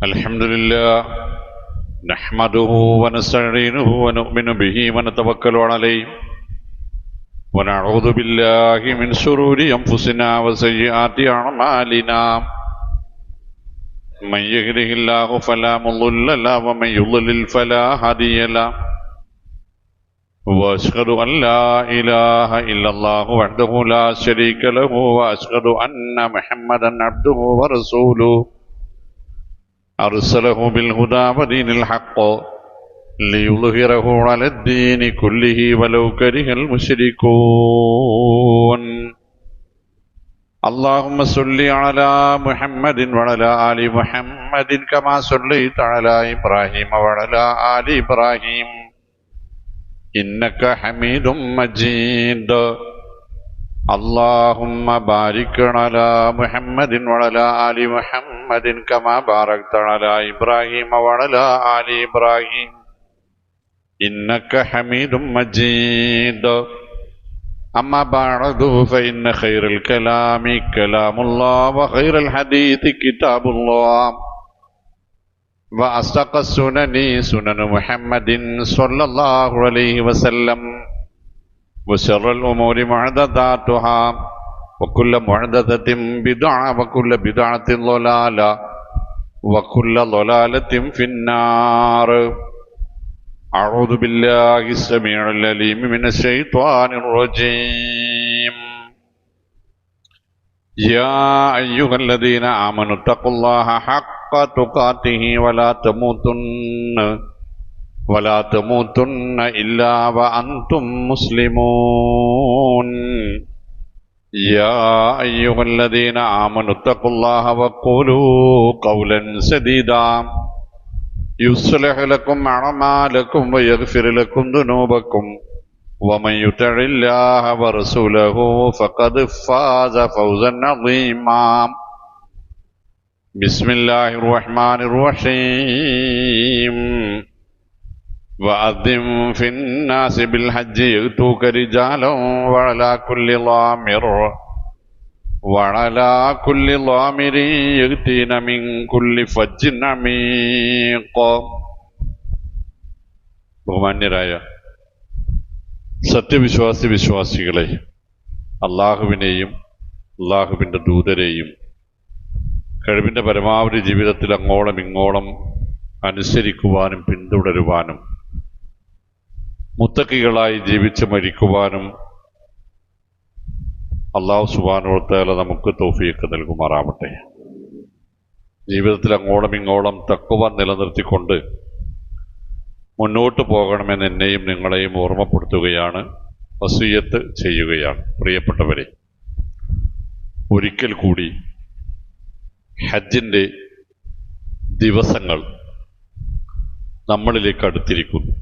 الحمد لله نحمده ونستعينه ونؤمن به ونتوكل عليه ونعوذ بالله من شرور أنفسنا وسيئات أعمالنا من يهده الله فلا مضل له ومن يضلل فلا هادي له وأشهد أن لا إله إلا الله وحده لا شريك له وأشهد أن محمدا عبده ورسوله أرسله بالهدى ودين الحق ليظهره على الدين كله ولو كره المشركون اللهم صل على محمد وعلى آل محمد كما صليت على إبراهيم وعلى آل إبراهيم إنك حميد مجيد اللهم بارك على محمد وعلى آل محمد كما باركت على إبراهيم وعلى آل إبراهيم إنك حميد مجيد أما بعد فإن خير الكلام كلام الله وخير الحديث كتاب الله وأصدق السنن سنن محمد صلى الله عليه وسلم وشر الأمور محدثاتها وكل محدثة بدعة وكل بدعة ضلالة وكل ضلالة في النار أعوذ بالله السميع العليم من الشيطان الرجيم يا أيها الذين آمنوا اتقوا الله حق تقاته ولا تموتن إلا وأنتم مسلمون يا أيها الذين آمنوا اتقوا الله وقولوا قولا سديدا يصلح لكم أعمالكم ويغفر لكم ذنوبكم ومن يطع الله ورسوله فقد فاز فوزا عظيما بسم الله الرحمن الرحيم وأذن في الناس بالحج يأتوك رجالا وعلى كل ضامر يأتين من كل فج عميق. ബഹുമാന്യരായ വിശ്വാസികളെ, അള്ളാഹുവിനെയും അള്ളാഹുവിൻ്റെ ദൂതരെയും കഴിവിൻ്റെ പരമാവധി ജീവിതത്തിൽ അങ്ങോളം ഇങ്ങോളം അനുസരിക്കുവാനും പിന്തുടരുവാനും മുത്തക്കികളായി ജീവിച്ച് മരിക്കുവാനും അല്ലാഹു സുബ്ഹാനഹു വ തആല നമുക്ക് തൗഫീഖ് നൽകുമാറാവട്ടെ. ജീവിതത്തിൽ അങ്ങോളം ഇങ്ങോളം തഖ്വ നിലനിർത്തിക്കൊണ്ട് മുന്നോട്ട് പോകണമെന്ന് എന്നെയും നിങ്ങളെയും ഓർമ്മപ്പെടുത്തുകയാണ്, വസിയ്യത്ത് ചെയ്യുകയാണ്. പ്രിയപ്പെട്ടവരെ, ഒരിക്കൽ കൂടി ഹജ്ജിൻ്റെ ദിവസങ്ങൾ നമ്മളിലേക്ക് അടുത്തിരിക്കുന്നു.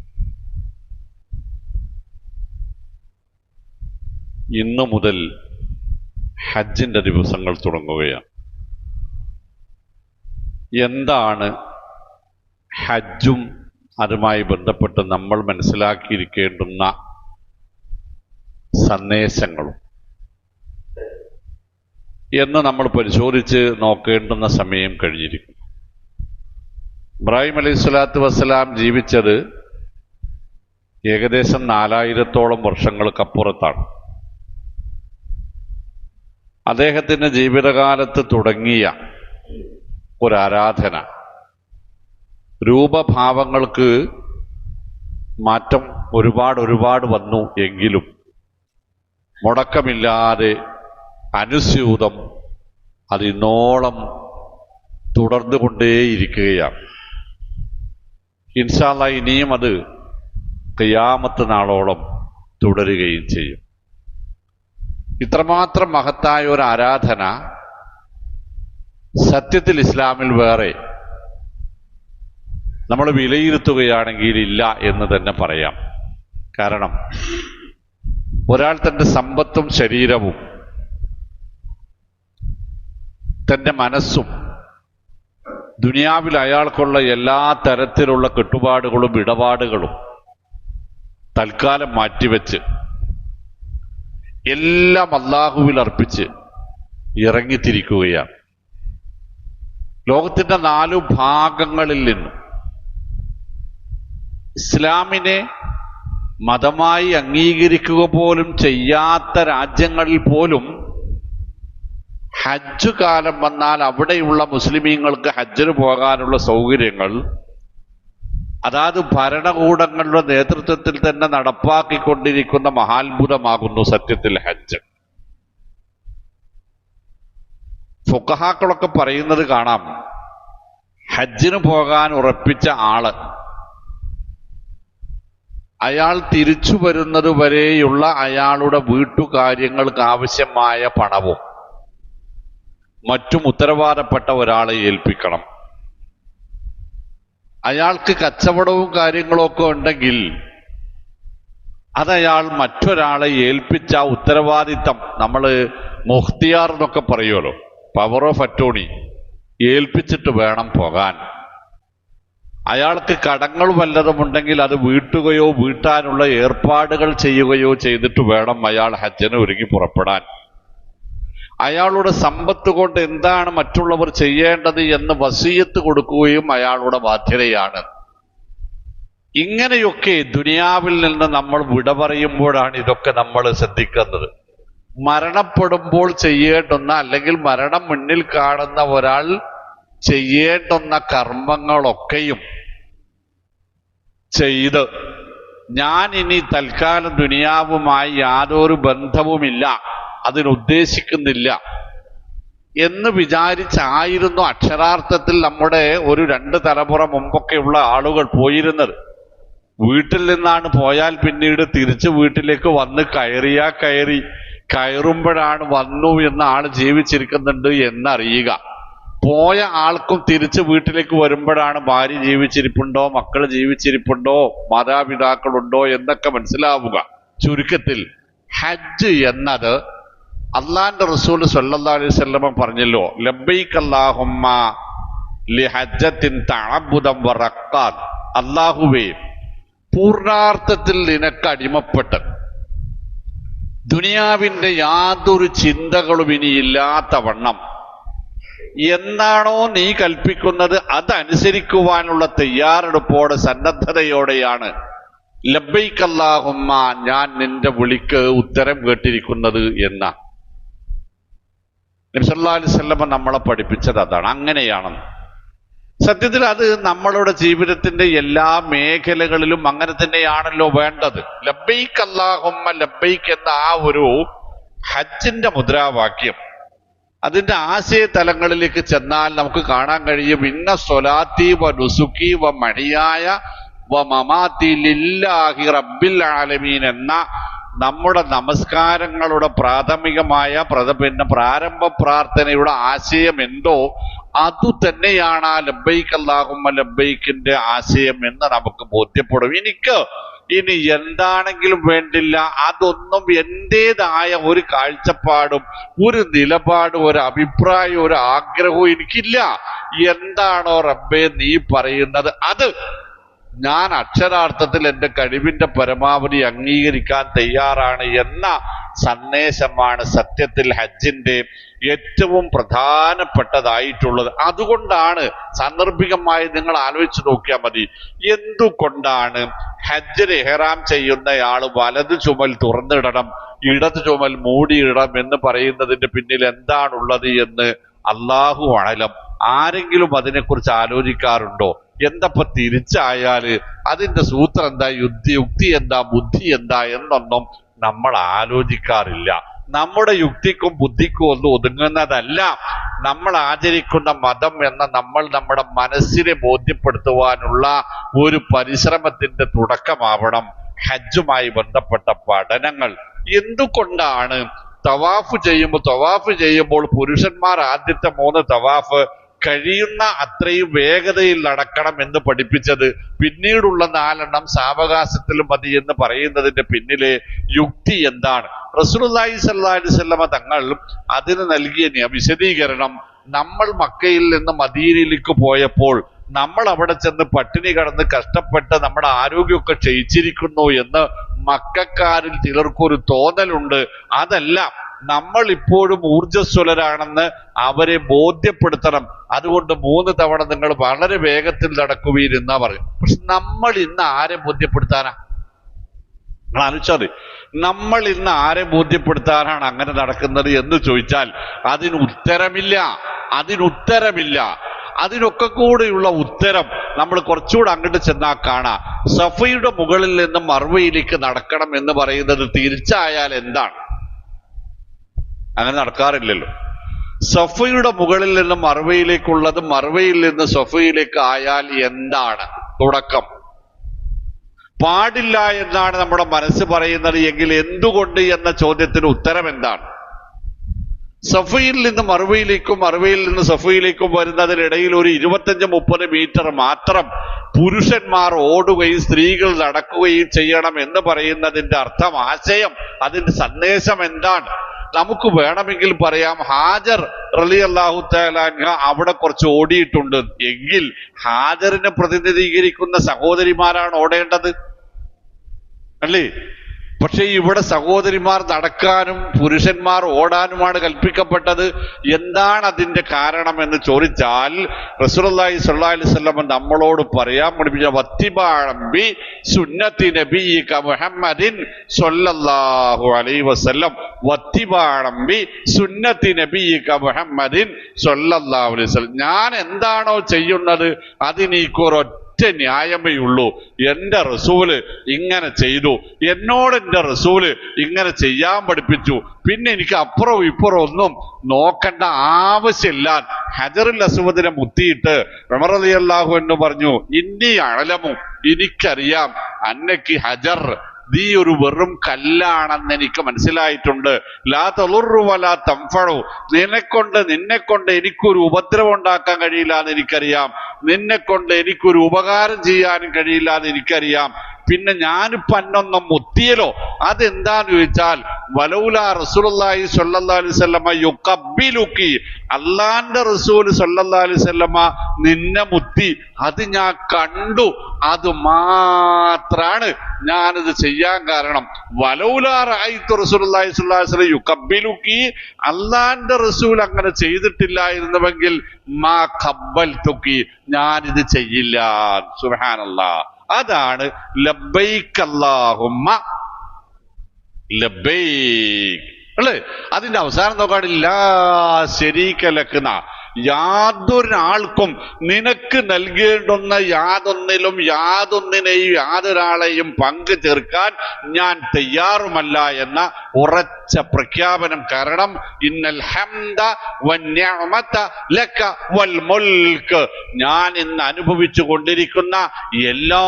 ഇന്നു മുതൽ ഹജ്ജിൻ്റെ ദിവസങ്ങൾ തുടങ്ങുകയാണ്. എന്താണ് ഹജ്ജും അതുമായി ബന്ധപ്പെട്ട് നമ്മൾ മനസ്സിലാക്കിയിരിക്കേണ്ടുന്ന സന്ദേശങ്ങളും എന്ന് നമ്മൾ പരിശോധിച്ച് നോക്കേണ്ടുന്ന സമയം കഴിഞ്ഞിരിക്കുന്നു. ഇബ്രാഹിം അലൈഹിസ്സലാത്തു വസ്സലാം ജീവിച്ചത് ഏകദേശം 4000-ഓളം വർഷങ്ങൾക്കപ്പുറത്താണ്. അദ്ദേഹത്തിൻ്റെ ജീവിതകാലത്ത് തുടങ്ങിയ ഒരാരാധന രൂപഭാവങ്ങൾക്ക് മാറ്റം ഒരുപാട് വന്നു എങ്കിലും മുടക്കമില്ലാതെ അനുസ്യൂതം അതിന്നോളം തുടർന്നുകൊണ്ടേയിരിക്കുകയാണ്. ഇൻഷാ അല്ലാഹ് ഇനിയും അത് ഖിയാമത്ത് നാളോളം തുടരുകയും ചെയ്യും. ഇത്രമാത്രം മഹത്തായ ഒരു ആരാധന സത്യത്തിൽ ഇസ്ലാമിൽ വേറെ നമ്മൾ വിലയിരുത്തുകയാണെങ്കിൽ ഇല്ല എന്ന് തന്നെ പറയാം. കാരണം ഒരാൾ തൻ്റെ സമ്പത്തും ശരീരവും തൻ്റെ മനസ്സും ദുനിയാവിൽ അയാൾക്കുള്ള എല്ലാ തരത്തിലുള്ള കെട്ടുപാടുകളും ഇടപാടുകളും തൽക്കാലം മാറ്റിവെച്ച് എല്ലാം അല്ലാഹുവിൽ അർപ്പിച്ച് ഇറങ്ങിത്തിരിക്കുകയാണ്. ലോകത്തിന്റെ 4 ഭാഗങ്ങളിൽ നിന്നും ഇസ്ലാമിനെ മതമായി അംഗീകരിക്കുക പോലും ചെയ്യാത്ത രാജ്യങ്ങളിൽ പോലും ഹജ്ജ് കാലം വന്നാൽ അവിടെയുള്ള മുസ്ലിമീങ്ങൾക്ക് ഹജ്ജിന് പോകാനുള്ള സൗകര്യങ്ങൾ അതാത് ഭരണകൂടങ്ങളുടെ നേതൃത്വത്തിൽ തന്നെ നടപ്പാക്കിക്കൊണ്ടിരിക്കുന്ന മഹാത്ഭുതമാകുന്നു സത്യത്തിൽ ഹജ്ജ്. ഫുഖഹാക്കളൊക്കെ പറയുന്നത് കാണാം, ഹജ്ജിന് പോകാൻ ഉറപ്പിച്ച ആള് അയാൾ തിരിച്ചു വരുന്നത് വരെയുള്ള അയാളുടെ വീട്ടുകാര്യങ്ങൾക്ക് ആവശ്യമായ പണവും മറ്റും ഉത്തരവാദപ്പെട്ട ഒരാളെ ഏൽപ്പിക്കണം. അയാൾക്ക് കച്ചവടവും കാര്യങ്ങളും ഒക്കെ ഉണ്ടെങ്കിൽ അതയാൾ മറ്റൊരാളെ ഏൽപ്പിച്ച ഉത്തരവാദിത്തം, നമ്മൾ മുഖ്തിയാർ എന്നൊക്കെ പറയുമല്ലോ, പവർ ഓഫ് അറ്റോർണി, ഏൽപ്പിച്ചിട്ട് വേണം പോകാൻ. അയാൾക്ക് കടങ്ങൾ വല്ലതുമുണ്ടെങ്കിൽ അത് വീട്ടുകയോ വീട്ടാനുള്ള ഏർപ്പാടുകൾ ചെയ്യുകയോ ചെയ്തിട്ട് വേണം അയാൾ ഹജ്ജിന് ഒരുങ്ങി പുറപ്പെടാൻ. അയാളുടെ സമ്പത്ത് കൊണ്ട് എന്താണ് മറ്റുള്ളവർ ചെയ്യേണ്ടത് എന്ന് വസിയത്ത് കൊടുക്കുകയും അയാളുടെ ബാധ്യതയാണ്. ഇങ്ങനെയൊക്കെ ദുനിയാവിൽ നിന്ന് നമ്മൾ വിട പറയുമ്പോഴാണ് ഇതൊക്കെ നമ്മൾ ശ്രദ്ധിക്കുന്നത്. മരണപ്പെടുമ്പോൾ ചെയ്യേണ്ടുന്ന, അല്ലെങ്കിൽ മരണം മുന്നിൽ കാണുന്ന ഒരാൾ ചെയ്യേണ്ടുന്ന കർമ്മങ്ങളൊക്കെയും ചെയ്ത് ഞാൻ ഇനി തൽക്കാലം ദുനിയാവുമായി യാതൊരു ബന്ധവുമില്ല, അതിനുദ്ദേശിക്കുന്നില്ല എന്ന് വിചാരിച്ചായിരുന്നു അക്ഷരാർത്ഥത്തിൽ നമ്മുടെ ഒരു 2 തലമുറ മുമ്പൊക്കെയുള്ള ആളുകൾ പോയിരുന്നത്. വീട്ടിൽ നിന്നാണ് പോയാൽ പിന്നീട് തിരിച്ച് വീട്ടിലേക്ക് വന്ന് കയറുമ്പോഴാണ് വന്നു എന്ന ആൾ ജീവിച്ചിരിക്കുന്നുണ്ട് എന്നറിയുക. പോയ ആൾക്കും തിരിച്ച് വീട്ടിലേക്ക് വരുമ്പോഴാണ് ഭാര്യ ജീവിച്ചിരിപ്പുണ്ടോ, മക്കൾ ജീവിച്ചിരിപ്പുണ്ടോ, മാതാപിതാക്കളുണ്ടോ എന്നൊക്കെ മനസ്സിലാവുക. ചുരുക്കത്തിൽ ഹജ്ജ് എന്നത് അള്ളാന്റെ റസൂൽ സല്ലല്ലാഹു അലൈഹി വസല്ലം പറഞ്ഞല്ലോ, ലബ്ബൈക അല്ലാഹുമ്മ ലിഹജ്ജത്തിൻ തഅബ്ബുദൻ വറഖാൻ, അല്ലാഹുവേ പൂർണാർത്ഥത്തിൽ നിനക്ക് അടിമപ്പെട്ട് ദുനിയാവിന്റെ യാതൊരു ചിന്തകളും ഇനിയില്ലാത്ത വണ്ണം എന്താണോ നീ കൽപ്പിക്കുന്നത് അതനുസരിക്കുവാനുള്ള തയ്യാറെടുപ്പോടെ സന്നദ്ധതയോടെയാണ് ലബ്ബൈക അല്ലാഹുമ്മ ഞാൻ നിന്റെ വിളിക്ക് ഉത്തരം കേട്ടിരിക്കുന്നത് എന്ന നബി സല്ലല്ലാഹു അലൈഹി വസല്ലം നമ്മളെ പഠിപ്പിച്ചത് അതാണ്. അങ്ങനെയാണെന്ന്. സത്യത്തിൽ അത് നമ്മളുടെ ജീവിതത്തിന്റെ എല്ലാ മേഖലകളിലും അങ്ങനെ തന്നെയാണല്ലോ വേണ്ടത്. ലബ്ബൈക അല്ലാഹുമ്മ ലബ്ബൈക എന്ന ആ ഒരു ഹജ്ജിന്റെ മുദ്രാവാക്യം, അതിന്റെ ആശയ തലങ്ങളിലേക്ക് ചെന്നാൽ നമുക്ക് കാണാൻ കഴിയും, ഇന്ന സ്വലാത്തി വ നുസുക്കി വ മഹിയായ വ മമാത്തി ലില്ലാഹി റബ്ബിൽ ആലമീൻ എന്ന നമ്മുടെ നമസ്കാരങ്ങളുടെ പ്രാഥമികമായ പ്രാരംഭ പ്രാർത്ഥനയുടെ ആശയം എന്തോ അതു തന്നെയാണ് ആ ലബ്ബൈക അല്ലാഹുമ്മ ലബ്ബൈക്കിന്റെ ആശയം എന്ന് നമുക്ക് ബോധ്യപ്പെടും. എനിക്ക് ഇനി എന്താണെങ്കിലും വേണ്ടില്ല, അതൊന്നും എന്റേതായ ഒരു കാഴ്ചപ്പാടും ഒരു നിലപാടും ഒരു അഭിപ്രായവും ഒരു ആഗ്രഹവും എനിക്കില്ല. എന്താണോ റബ്ബേ നീ പറയുന്നത് അത് ഞാൻ അക്ഷരാർത്ഥത്തിൽ എൻ്റെ കഴിവിന്റെ പരമാവധി അംഗീകരിക്കാൻ തയ്യാറാണ് എന്ന സന്ദേശമാണ് സത്യത്തിൽ ഹജ്ജിന്റെ ഏറ്റവും പ്രധാനപ്പെട്ടതായിട്ടുള്ളത്. അതുകൊണ്ടാണ് സാന്ദർഭികമായി നിങ്ങൾ ആലോചിച്ച് നോക്കിയാൽ മതി, എന്തുകൊണ്ടാണ് ഹജ്ജിന് ഇഹ്റാം ചെയ്യുന്നയാൾ വലത് ചുമൽ തുറന്നിടണം, ഇടത് ചുമൽ മൂടിയിടണം എന്ന് പറയുന്നതിന്റെ പിന്നിൽ എന്താണുള്ളത് എന്ന് അല്ലാഹു അഅലം. ആരെങ്കിലും അതിനെക്കുറിച്ച് ആലോചിക്കാറുണ്ടോ? എന്തപ്പോ തിരിച്ചായാല് അതിന്റെ സൂത്രം എന്താ, യുക്തി എന്താ, ബുദ്ധി എന്താ എന്നൊന്നും നമ്മൾ ആലോചിക്കാറില്ല. നമ്മുടെ യുക്തിക്കും ബുദ്ധിക്കും ഒന്നും ഒതുങ്ങുന്നതല്ല നമ്മൾ ആചരിക്കുന്ന മതം എന്ന നമ്മൾ നമ്മുടെ മനസ്സിനെ ബോധ്യപ്പെടുത്തുവാനുള്ള ഒരു പരിശ്രമത്തിന്റെ തുടക്കമാവണം ഹജ്ജുമായി ബന്ധപ്പെട്ട പഠനങ്ങൾ. എന്തുകൊണ്ടാണ് തവാഫ് ചെയ്യുമ്പോൾ പുരുഷന്മാർ ആദ്യത്തെ 3 തവാഫ് കഴിയുന്ന അത്രയും വേഗതയിൽ നടക്കണം എന്ന് പഠിപ്പിച്ചത്? പിന്നീടുള്ള 4 സാവകാശത്തിൽ മതി എന്ന് പറയുന്നതിന്റെ പിന്നിലെ യുക്തി എന്താണ്? റസൂലുള്ളാഹി സ്വല്ലല്ലാഹു അലൈഹി വസല്ലം തങ്ങൾ അതിന് നൽകിയ വിശദീകരണം, നമ്മൾ മക്കയിൽ നിന്ന് മദീനയിലേക്ക് പോയപ്പോൾ നമ്മൾ അവിടെ ചെന്ന് പട്ടിണി കിടന്ന് കഷ്ടപ്പെട്ട് നമ്മുടെ ആരോഗ്യമൊക്കെ ക്ഷയിച്ചിരിക്കുന്നു എന്ന് മക്കക്കാരിൽ ചിലർക്കൊരു തോന്നലുണ്ട്. അതല്ല, നമ്മൾ ഇപ്പോഴും ഊർജ്ജസ്വലരാണെന്ന് അവരെ ബോധ്യപ്പെടുത്തണം. അതുകൊണ്ട് 3 തവണ നിങ്ങൾ വളരെ വേഗത്തിൽ നടക്കുവീൻ എന്നാ പറയും. പക്ഷെ നമ്മൾ ഇന്ന് ആരെ ബോധ്യപ്പെടുത്താനാ? നിങ്ങൾ ആലോചിച്ചാൽ നമ്മൾ ഇന്ന് ആരെ ബോധ്യപ്പെടുത്താനാണ് അങ്ങനെ നടക്കുന്നത് എന്ന് ചോദിച്ചാൽ അതിനുത്തരമില്ല. അതിനൊക്കെ കൂടെയുള്ള ഉത്തരം നമ്മൾ കുറച്ചുകൂടെ അങ്ങോട്ട് ചെന്നാൽ കാണാം. സഫയുടെ മുകളിൽ നിന്ന് മർവയിലേക്ക് നടക്കണം എന്ന് പറയുന്നത് തിരിച്ചായാൽ എന്താണ്? അങ്ങനെ നടക്കാറില്ലല്ലോ. സഫയുടെ മുകളിൽ നിന്ന് മർവയിലേക്കുള്ളത് മർവയിൽ നിന്ന് സഫയിലേക്ക് ആയാൽ എന്താണ് തുടക്കം? പാടില്ല എന്നാണ് നമ്മുടെ മനസ്സ് പറയുന്നത് എങ്കിൽ എന്തുകൊണ്ട് എന്ന ചോദ്യത്തിന് ഉത്തരം എന്താണ്? സഫയിൽ നിന്ന് മർവയിലേക്കും മർവയിൽ നിന്ന് സഫയിലേക്കും വരുന്നതിനിടയിൽ ഒരു 25-30 മീറ്റർ മാത്രം പുരുഷന്മാർ ഓടുകയും സ്ത്രീകൾ നടക്കുകയും ചെയ്യണം എന്ന് പറയുന്നതിന്റെ അർത്ഥം, ആശയം, അതിന്റെ സന്ദേശം എന്താണ്? നമുക്ക് വേണമെങ്കിൽ പറയാം ഹാജർ റളിയല്ലാഹു തആല അൻഹ അവിടെ കുറച്ച് ഓടിയിട്ടുണ്ട് എങ്കിൽ ഹാജറിനെ പ്രതിനിധീകരിക്കുന്ന സഹോദരിമാരാണ് ഓടേണ്ടത് അല്ലേ? പക്ഷെ ഇവിടെ സഹോദരിമാർ നടക്കാനും പുരുഷന്മാർ ഓടാനുമാണ് കൽപ്പിക്കപ്പെട്ടത്. എന്താണ് അതിന്റെ കാരണം എന്ന് ചോദിച്ചാൽ റസൂലുള്ളാഹി സ്വല്ലല്ലാഹു അലൈഹി വസല്ലം നമ്മളോട് പറയാൻ പഠിപ്പിച്ച വത്തിബഅബി സുന്നത്തി നബിയിക മുഹമ്മദിൻ സ്വല്ലല്ലാഹു അലൈഹി വസല്ലം, വത്തിബഅബി സുന്നത്തി നബിയിക മുഹമ്മദിൻ സ്വല്ലല്ലാഹു അലൈഹി വസല്ലം. ഞാൻ എന്താണോ ചെയ്യുന്നത് അതിനീക്കൊരൊറ്റ ന്യായമേ ഉള്ളൂ. എന്റെ റസൂല് ഇങ്ങനെ ചെയ്തു, എന്നോട് എന്റെ റസൂല് ഇങ്ങനെ ചെയ്യാൻ പഠിപ്പിച്ചു, പിന്നെ എനിക്ക് അപ്പുറവും ഇപ്പുറവും ഒന്നും നോക്കേണ്ട ആവശ്യമില്ല. ഹജറുൽ അസ്വദിനെ മുത്തിയിട്ട് ഉമർ റളിയല്ലാഹു അൻഹു പറഞ്ഞു, ഇന്നി അഅലമു, എനിക്കറിയാം, അന്നക്കി ഹജർ, നീ ഒരു വെറും കല്ലാണെന്ന് എനിക്ക് മനസ്സിലായിട്ടുണ്ട്. ലാ തളുറു വലാ തൻഫഉ, നിന്നെക്കൊണ്ട് എനിക്കൊരു ഉപദ്രവം ഉണ്ടാക്കാൻ കഴിയില്ല എന്ന് എനിക്കറിയാം, നിന്നെക്കൊണ്ട് എനിക്കൊരു ഉപകാരം ചെയ്യാനും കഴിയില്ല എന്ന് എനിക്കറിയാം. പിന്നെ ഞാനിപ്പോ അന്നൊന്നും മുത്തിയല്ലോ, അതെന്താന്ന് ചോദിച്ചാൽ വലൗലാ റസൂലുള്ളാഹി സ്വല്ലല്ലാഹു അലൈഹി വസല്ലമ യുഖബ്ബിലുക്കി, അള്ളാന്റെ റസൂൽ സ്വല്ലല്ലാഹു അലൈഹി വസല്ലമ നിന്നെ മുത്തി, അത് ഞാൻ കണ്ടു, അത് മാത്രാണ് ഞാനിത് ചെയ്യാൻ കാരണം. വലൗലാ റഅയ്തു റസൂലുള്ളാഹി സ്വല്ലല്ലാഹു അലൈഹി വസല്ലം യുഖബ്ബിലുക്കി, അള്ളാന്റെ റസൂൽ അങ്ങനെ ചെയ്തിട്ടില്ലായിരുന്നുവെങ്കിൽ മാ ഖബ്ബൽതുക്കി, ഞാനിത് ചെയ്യില്ല. സുബ്ഹാനല്ലാഹ്. അതാണ് ലബ്ബൈക് അല്ലാഹുമ്മ ലബ്ബൈക് അല്ലേ? അതിന്റെ അവസാനം നോക്കാണില്ല ശരീക ലക്ന, യാതൊരാൾക്കും നിനക്ക് നൽകേണ്ടുന്ന യാതൊന്നിനെയും യാതൊരാളെയും പങ്കു ചേർക്കാൻ ഞാൻ തയ്യാറുമല്ല എന്ന ഉറച്ച പ്രഖ്യാപനം. കാരണം ഇന്നൽ ഹംദ വന്നിഅമത ലക വൽ മുൽക്ക്, ഞാൻ ഇന്ന് അനുഭവിച്ചു കൊണ്ടിരിക്കുന്ന എല്ലാ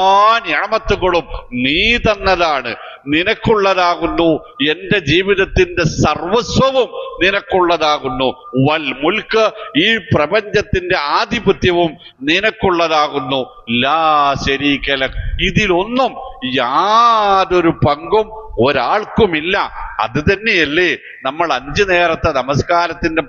നിഅമത്തുകളും നീ തന്നതാണ്, നിനക്കുള്ളതാകുന്നു. എന്റെ ജീവിതത്തിന്റെ സർവസ്വവും നിനക്കുള്ളതാകുന്നു. വൽ മുൽക്ക്, ഈ പ്രപഞ്ചത്തിന്റെ ആധിപത്യവും നിനക്കുള്ളതാകുന്നു. ലാ ശരീക ലക്, ഇതിലൊന്നും യാതൊരു പങ്കും ഒരാൾക്കുമില്ല. അത് തന്നെയല്ലേ നമ്മൾ 5 നേരത്തെ നമസ്കാരത്തിന്റെ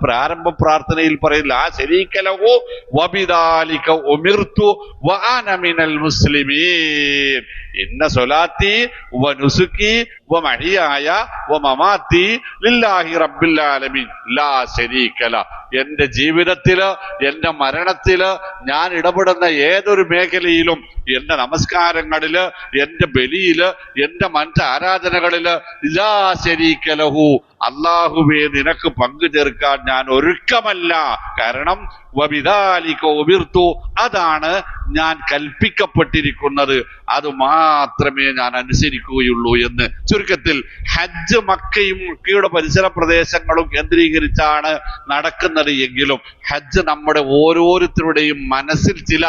പ്രാരംഭ പ്രാർത്ഥനയിൽ പറയും, ലാ ശരീക ലഹു വബിദാലിക ഉമിർതു വഅന മിനൽ മുസ്ലിമീൻ, ഇന്ന സ്വലാത്തി വനുസുക്കി വമഹിയായ വമമാത്തി ലില്ലാഹി റബ്ബിൽ ആലമീൻ ലാ ശരീക ലഹു. എന്റെ ജീവിതത്തില്, എന്റെ മരണത്തില്, ഞാൻ ഇടപെടുന്ന ഏതൊരു മേഖലയിലും, എന്റെ നമസ്കാരങ്ങളില്, എന്റെ ബലിയില്, എന്റെ മറ്റ് ആരാധനകളില് ലാ ശരീക ലഹു, അല്ലാഹുവേ നിനക്ക് പങ്കു ചേർക്കാൻ ഞാൻ ഒരുക്കമല്ല. കാരണം വബിദാലിക ഉമിർതു, അതാണ് ഞാൻ കൽപ്പിക്കപ്പെട്ടിരിക്കുന്നത്, അത് മാത്രമേ ഞാൻ അനുസരിക്കുകയുള്ളൂ എന്ന്. ചുരുക്കത്തിൽ ഹജ്ജ് മക്കയുടെ പരിസര പ്രദേശങ്ങളും കേന്ദ്രീകരിച്ചാണ് നടക്കുന്നത് എങ്കിലും ഹജ്ജ് നമ്മുടെ ഓരോരുത്തരുടെയും മനസ്സിൽ ചില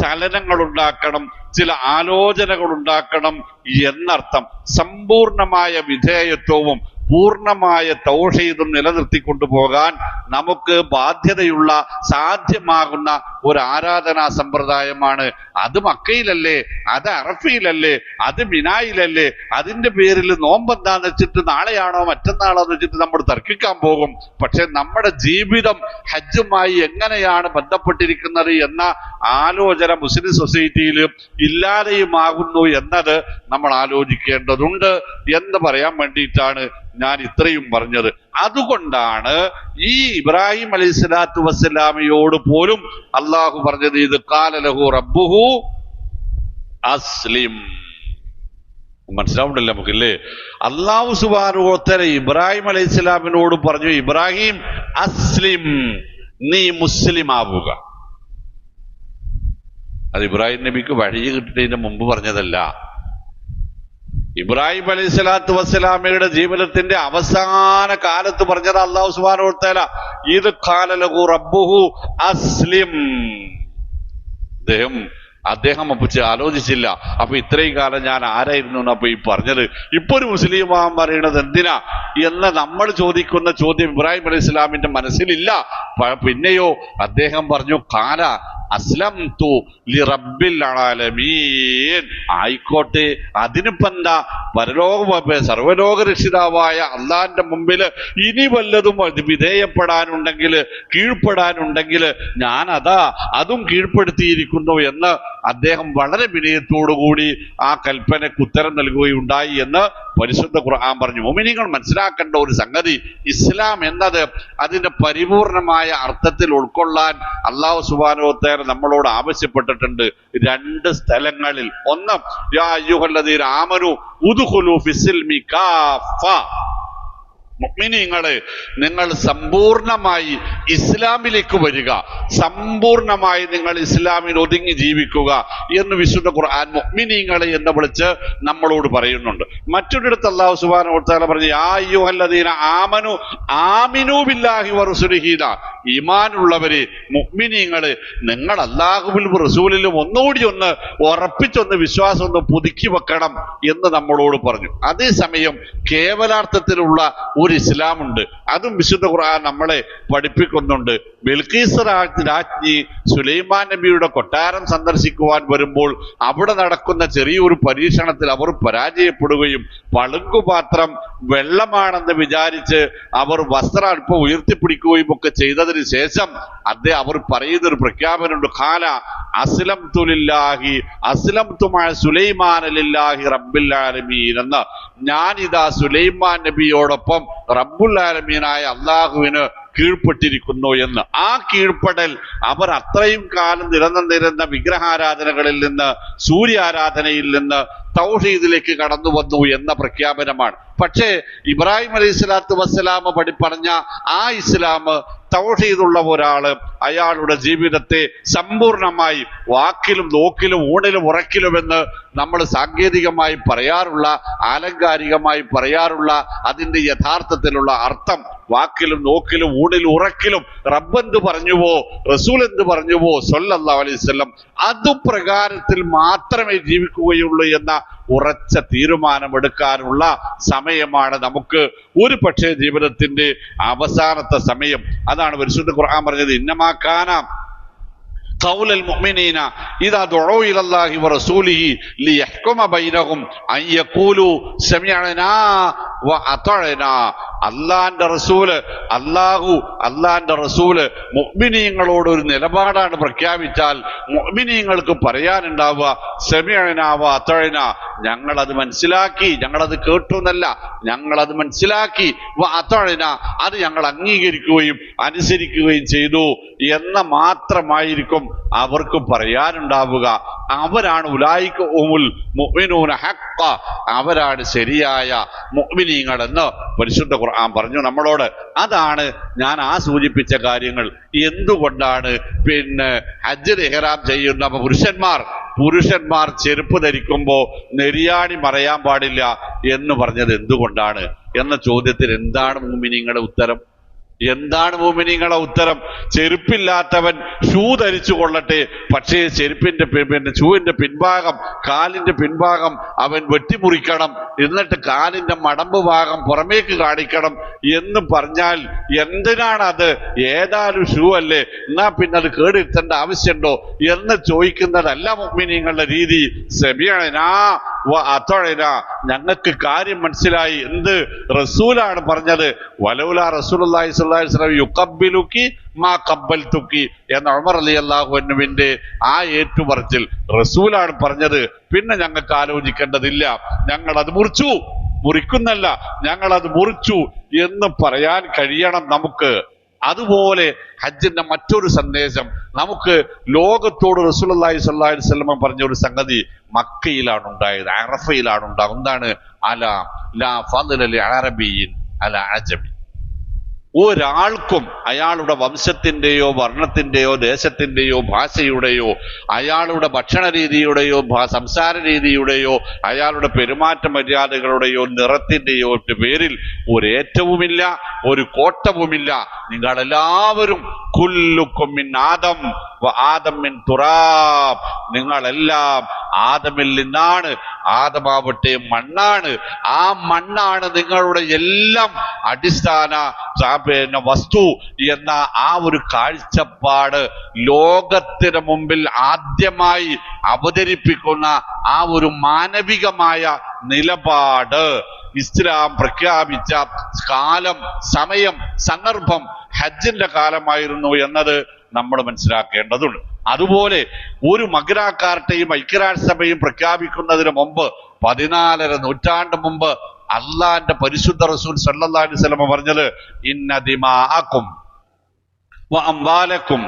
ചലനങ്ങൾ ഉണ്ടാക്കണം, ചില ആലോചനകൾ ഉണ്ടാക്കണം എന്നർത്ഥം. സമ്പൂർണമായ വിധേയത്വവും പൂർണ്ണമായ തൗഹീദും നിലനിർത്തിക്കൊണ്ടു പോകാൻ നമുക്ക് ബാധ്യതയുള്ള, സാധ്യമാകുന്ന ഒരു ആരാധനാ സമ്പ്രദായമാണ്. അത് മക്കയിലല്ലേ, അത് അറഫയിലല്ലേ, അത് മിനായിലല്ലേ? അതിന്റെ പേരിൽ നോമ്പെന്താന്ന് വെച്ചിട്ട് നാളെയാണോ മറ്റന്നാളോ എന്ന് വെച്ചിട്ട് നമ്മൾ തർക്കിക്കാൻ പോകും. പക്ഷെ നമ്മുടെ ജീവിതം ഹജ്ജുമായി എങ്ങനെയാണ് ബന്ധപ്പെട്ടിരിക്കുന്നത് എന്ന ആലോചന മുസ്ലിം സൊസൈറ്റിയിൽ ഇല്ലാതെയുമാകുന്നു എന്നത് നമ്മൾ ആലോചിക്കേണ്ടതുണ്ട് എന്ന് പറയാൻ വേണ്ടിയിട്ടാണ് ഞാൻ ഇത്രയും പറഞ്ഞത്. അതുകൊണ്ടാണ് ഈ ഇബ്രാഹിം അലൈഹി സ്വലാത്തു വസ്സലാമയോട് പോലും അള്ളാഹു പറഞ്ഞത് ഇത് ഖാല ലഹു റബ്ബുഹു അസ്ലിം. മനസ്സിലാവുണ്ടല്ലോ നമുക്കില്ലേ? അള്ളാഹു സുബ്ഹാനഹു വ തആല ഇബ്രാഹിം അലൈഹി സ്വലാമിനോട് പറഞ്ഞു, ഇബ്രാഹിം അസ്ലിം, നീ മുസ്ലിം ആവുക. അത് ഇബ്രാഹിം നബിക്ക് വഴി കിട്ടുന്നതിന് മുമ്പ് പറഞ്ഞതല്ല. ഇബ്രാഹിം അലൈഹി സ്വലാത്തു വസ്സലാമയുടെ ജീവിതത്തിന്റെ അവസാന കാലത്ത് പറഞ്ഞത് അള്ളാഹു സുബ്ഹാനഹു വ തആല ഇത് ഖാല ലഹു റബ്ബുഹു അസ്ലിം. അദ്ദേഹം അപ്പൊ ആലോചിച്ചില്ല, അപ്പൊ ഇത്രയും കാലം ഞാൻ ആരായിരുന്നു എന്നപ്പൊ ഈ പറഞ്ഞത്, ഇപ്പൊ ഒരു മുസ്ലിം ആവാൻ പറയണത് എന്തിനാ എന്ന് നമ്മൾ ചോദിക്കുന്ന ചോദ്യം ഇബ്രാഹിം അലൈഹി സ്വലാമിന്റെ മനസ്സിലില്ല. പിന്നെയോ അദ്ദേഹം പറഞ്ഞു ഖാല അസ്ലംതു ലിറബ്ബിൽ ആലമീൻ. ആയിക്കോട്ടെ, അതിനിപ്പെന്താ, സർവലോക രക്ഷിതാവായ അള്ളാന്റെ മുമ്പിൽ ഇനി വല്ലതും വിധേയപ്പെടാനുണ്ടെങ്കിൽ, കീഴ്പ്പെടാനുണ്ടെങ്കിൽ ഞാൻ അതും കീഴ്പ്പെടുത്തിയിരിക്കുന്നു എന്ന് അദ്ദേഹം വളരെ വിനയത്തോടുകൂടി ആ കൽപ്പനയ്ക്ക് ഉത്തരം നൽകുകയുണ്ടായി എന്ന് പരിശുദ്ധ ഖുർആൻ പറഞ്ഞു. മുഅ്മിനീങ്ങൾ മനസ്സിലാക്കേണ്ട ഒരു സംഗതി, ഇസ്ലാം എന്നത് അതിന്റെ പരിപൂർണമായ അർത്ഥത്തിൽ ഉൾക്കൊള്ളാൻ അല്ലാഹു സുബ്ഹാനഹു വ തആല നമ്മളോട് ആവശ്യപ്പെട്ടിട്ടുണ്ട് 2 സ്ഥലങ്ങളിൽ. ഒന്ന്, യാ അയ്യുഹല്ലദീന ആമനു ഉദ്ഖുലൂ ഫിസ്സിൽമി കാഫ. മുഅ്മിനീങ്ങളെ, നിങ്ങൾ സമ്പൂർണമായി ഇസ്ലാമിലേക്ക് വരിക, സമ്പൂർണമായി നിങ്ങൾ ഇസ്ലാമിൽ ഒതുങ്ങി ജീവിക്കുക എന്ന് വിശുദ്ധ ഖുർആൻ മുഅ്മിനീങ്ങളെ എന്ന് വിളിച്ച് നമ്മളോട് പറയുന്നുണ്ട്. മറ്റൊരിടത്ത് അല്ലാഹു സുബ്ഹാനഹു വ തആല പറഞ്ഞു, യാ അയ്യുഹല്ലദീന ആമനു ആമിനൂ ബില്ലാഹി വറസൂലിഹി. ഈമാനുള്ളവരെ, മുഅ്മിനീങ്ങളെ, നിങ്ങൾ അല്ലാഹുവിലും റസൂലിലും ഒന്നുകൂടി ഉറപ്പിച്ചൊന്ന് വിശ്വാസം പുതുക്കി വെക്കണം എന്ന് നമ്മളോട് പറഞ്ഞു. അതേസമയം കേവലാർത്ഥത്തിലുള്ള ഒരു ഇസ്ലാമുണ്ട്, അതും വിശുദ്ധ ഖുർആൻ നമ്മളെ പഠിപ്പിക്കുന്നുണ്ട്. ബിൽഖീസ് രാജ്ഞി സുലൈമാൻ നബിയുടെ കൊട്ടാരം സന്ദർശിക്കുവാൻ വരുമ്പോൾ അവിടെ നടക്കുന്ന ചെറിയൊരു പരീക്ഷണത്തിൽ അവർ പരാജയപ്പെടുകയും പളുങ്കുപാത്രം വെള്ളമാണെന്ന് വിചാരിച്ച് അവർ വസ്ത്രം അല്പം ഉയർത്തിപ്പിടിക്കുകയും ഒക്കെ ചെയ്തതിന് ശേഷം അവർ പറയുന്നൊരു പ്രഖ്യാപനമുണ്ട്, ഖാല അസ്ലംതു ലില്ലാഹി അസ്ലംതു മഅ സുലൈമാന ലില്ലാഹി റബ്ബിൽ ആലമീൻ എന്ന്. ഞാനിതാ സുലൈമാൻ നബിയോടൊപ്പം റബ്ബുൽ ആലമീനായ അള്ളാഹുവിന് കീഴ്പ്പെട്ടിരിക്കുന്നു എന്ന്. ആ കീഴ്പ്പെടൽ അവർ അത്രയും കാലം നിലനിന്നിരുന്ന വിഗ്രഹാരാധനകളിൽ നിന്ന്, സൂര്യാരാധനയിൽ നിന്ന് തൗഹീദിലേക്ക് കടന്നു വന്നു എന്ന പ്രഖ്യാപനമാണ്. പക്ഷേ ഇബ്രാഹിം അലൈഹി സ്വലാത്തു വസ്സലാമ പറഞ്ഞ ആ ഇസ്ലാം, തൗഹീദുള്ള ഒരാള് അയാളുടെ ജീവിതത്തെ സമ്പൂർണമായി വാക്കിലും നോക്കിലും ഊണിലും ഉറക്കിലുമെന്ന് നമ്മൾ സാങ്കേതികമായി പറയാറുള്ള, ആലങ്കാരികമായി പറയാറുള്ള അതിന്റെ യഥാർത്ഥത്തിലുള്ള അർത്ഥം വാക്കിലും നോക്കിലും ഊണിലും ഉറക്കിലും റബ്ബെന്ത് പറഞ്ഞുവോ, റസൂൽ എന്ത് പറഞ്ഞുവോ സ്വല്ലല്ലാഹു അലൈഹി വസല്ലം അതുപ്രകാരത്തിൽ മാത്രമേ ജീവിക്കുകയുള്ളൂ എന്ന ഉറച്ച തീരുമാനമെടുക്കാനുള്ള സമയമാണ് നമുക്ക് ഒരു പക്ഷേ ജീവിതത്തിന്റെ അവസാനത്തെ സമയം. അതാണ് പരിശുദ്ധ ഖുർആൻ പറഞ്ഞത്, ഇന്നമാ കാന ഖൗലൽ മുഅ്മിനീന ഇദാ ദുഊ ഇലല്ലാഹി വറസൂലിഹി ലിയഹ്കുമ ബൈനഹും അൻ യഖൂലു സമിഅനാ വഅതഅനാ. അള്ളാന്റെ റസൂല് മുഅ്മിനീങ്ങളോട് ഒരു നിലപാടാണ് പ്രഖ്യാപിച്ചാൽ മുഅ്മിനീങ്ങൾക്ക് പറയാനുണ്ടാവുക സമിഅനാ വഅതഅനാ, ഞങ്ങളത് മനസ്സിലാക്കി, ഞങ്ങളത് കേട്ടു എന്നല്ല, ഞങ്ങളത് മനസ്സിലാക്കി, വഅതഅനാ, അത് ഞങ്ങൾ അംഗീകരിക്കുകയും അനുസരിക്കുകയും ചെയ്തു എന്ന് മാത്രമായിരിക്കും അവർക്ക് പറയാനുണ്ടാവുക. അവരാണ് ഉലൈക ഹുമുൽ മുഅ്മിനൂന ഹഖ്ഖ, അവരാണ് ശരിയായ മുഅ്മിനീങ്ങൾ എന്ന് പരിശുദ്ധ ഖുർആൻ പറഞ്ഞു നമ്മളോട്. അതാണ് ഞാൻ സൂചിപ്പിച്ച കാര്യങ്ങൾ. എന്തുകൊണ്ടാണ് ഹജ്ജ് ഇഹ്റാം ചെയ്യുന്ന പുരുഷന്മാർ ചെരുപ്പ് ധരിക്കുമ്പോ നെരിയാണി മറയാൻ പാടില്ല എന്ന് പറഞ്ഞത് എന്തുകൊണ്ടാണ് എന്ന ചോദ്യത്തിന് എന്താണ് മുഅ്മിനീങ്ങളുടെ ഉത്തരം? എന്താണ് മുഅ്മിനീങ്ങളുടെ ഉത്തരം? ചെരുപ്പില്ലാത്തവൻ ഷൂ ധരിച്ചു കൊള്ളട്ടെ, പക്ഷേ ചെരുപ്പിന്റെ ഷൂവിന്റെ പിൻഭാഗം, കാലിന്റെ പിൻഭാഗം അവൻ വെട്ടിമുറിക്കണം, എന്നിട്ട് കാലിന്റെ മടമ്പ് ഭാഗം പുറമേക്ക് കാണിക്കണം എന്ന് പറഞ്ഞാൽ എന്തിനാണത്? ഏതായാലും ഷൂ അല്ലേ, എന്നാ പിന്നെ അത് കേടുവരുത്തേണ്ട ആവശ്യമുണ്ടോ എന്ന് ചോദിക്കുന്നതല്ല മുഅ്മിനീങ്ങളുടെ രീതി. സമിഅനാ വഅതഅനാ, ഞങ്ങൾക്ക് കാര്യം മനസ്സിലായി, എന്ത് റസൂലാണ് പറഞ്ഞത്. വലൗലാ റസൂലുള്ളാഹി സ്വല്ലല്ലാഹു അലൈഹി വസല്ലം യുഖബ്ബിലുകി മാ ഖബ്ബൽതുകി എന്ന ഉമർ റളിയല്ലാഹു അൻഹുവിന്റെ ആ ഏറ്റുപറച്ചിൽ റസൂലാണ് പറഞ്ഞത്, പിന്നെ ഞങ്ങൾക്ക് ആലോചിക്കേണ്ടതില്ല, ഞങ്ങൾ അത് മുറിച്ചു മുറിക്കുന്നല്ല, ഞങ്ങൾ അത് മുറിച്ചു എന്ന് പറയാൻ കഴിയണം നമുക്ക്. അതുപോലെ ഹജ്ജിന്റെ മറ്റൊരു സന്ദേശം നമുക്ക് ലോകത്തോട് റസൂലുള്ളാഹി സ്വല്ലല്ലാഹി അലൈഹി വസല്ലം പറഞ്ഞ ഒരു സംഗതി മക്കയിലാണ് ഉണ്ടായത്, അറഫയിലാണ് ഉണ്ടാകുന്നത്. എന്താണ്? അലാ ലാ ഫദ്ല ലി അറബിയിൻ അലാ അജമി. ഒരാൾക്കും അയാളുടെ വംശത്തിന്റെയോ വർണ്ണത്തിന്റെയോ ദേശത്തിന്റെയോ ഭാഷയുടെയോ അയാളുടെ ഭക്ഷണ രീതിയുടെയോ സംസാര രീതിയുടെയോ അയാളുടെ പെരുമാറ്റ മര്യാദകളുടെയോ നിറത്തിന്റെയോ പേരിൽ ഒരേറ്റവുമില്ല, ഒരു കോട്ടവുമില്ല. നിങ്ങളെല്ലാവരും കുല്ലുക്കും മിൻ ആദം വ ആദം മിൻ തുറാബ്, നിങ്ങളെല്ലാം ആദമിൽ നിന്നാണ്, ആദമാവട്ടെ മണ്ണാണ്, ആ മണ്ണാണ് നിങ്ങളുടെ എല്ലാം അടിസ്ഥാന വസ്തു എന്ന ആ ഒരു കാഴ്ചപ്പാട് ലോകത്തിന് മുമ്പിൽ ആദ്യമായി അവതരിപ്പിക്കുന്ന ആ ഒരു മാനവികമായ നിലപാട് ഇസ്ലാം പ്രഖ്യാപിച്ച കാലം, സമയം, സന്ദർഭം ഹജ്ജിന്റെ കാലമായിരുന്നു എന്നത് നമ്മൾ മനസ്സിലാക്കേണ്ടതുണ്ട്. അതുപോലെ ഒരു മഗ്നാകാർട്ടയും ഐക്യരാഷ്ട്രസഭയും പ്രഖ്യാപിക്കുന്നതിന് മുമ്പ് 14 നൂറ്റാണ്ട് മുമ്പ് അള്ളാന്റെ പരിശുദ്ധ റസൂൽ സല്ലല്ലാഹു അലൈഹി വസല്ലം പറഞ്ഞത് ഇന്ന ദിമാഅക്കും വ അംവാലക്കും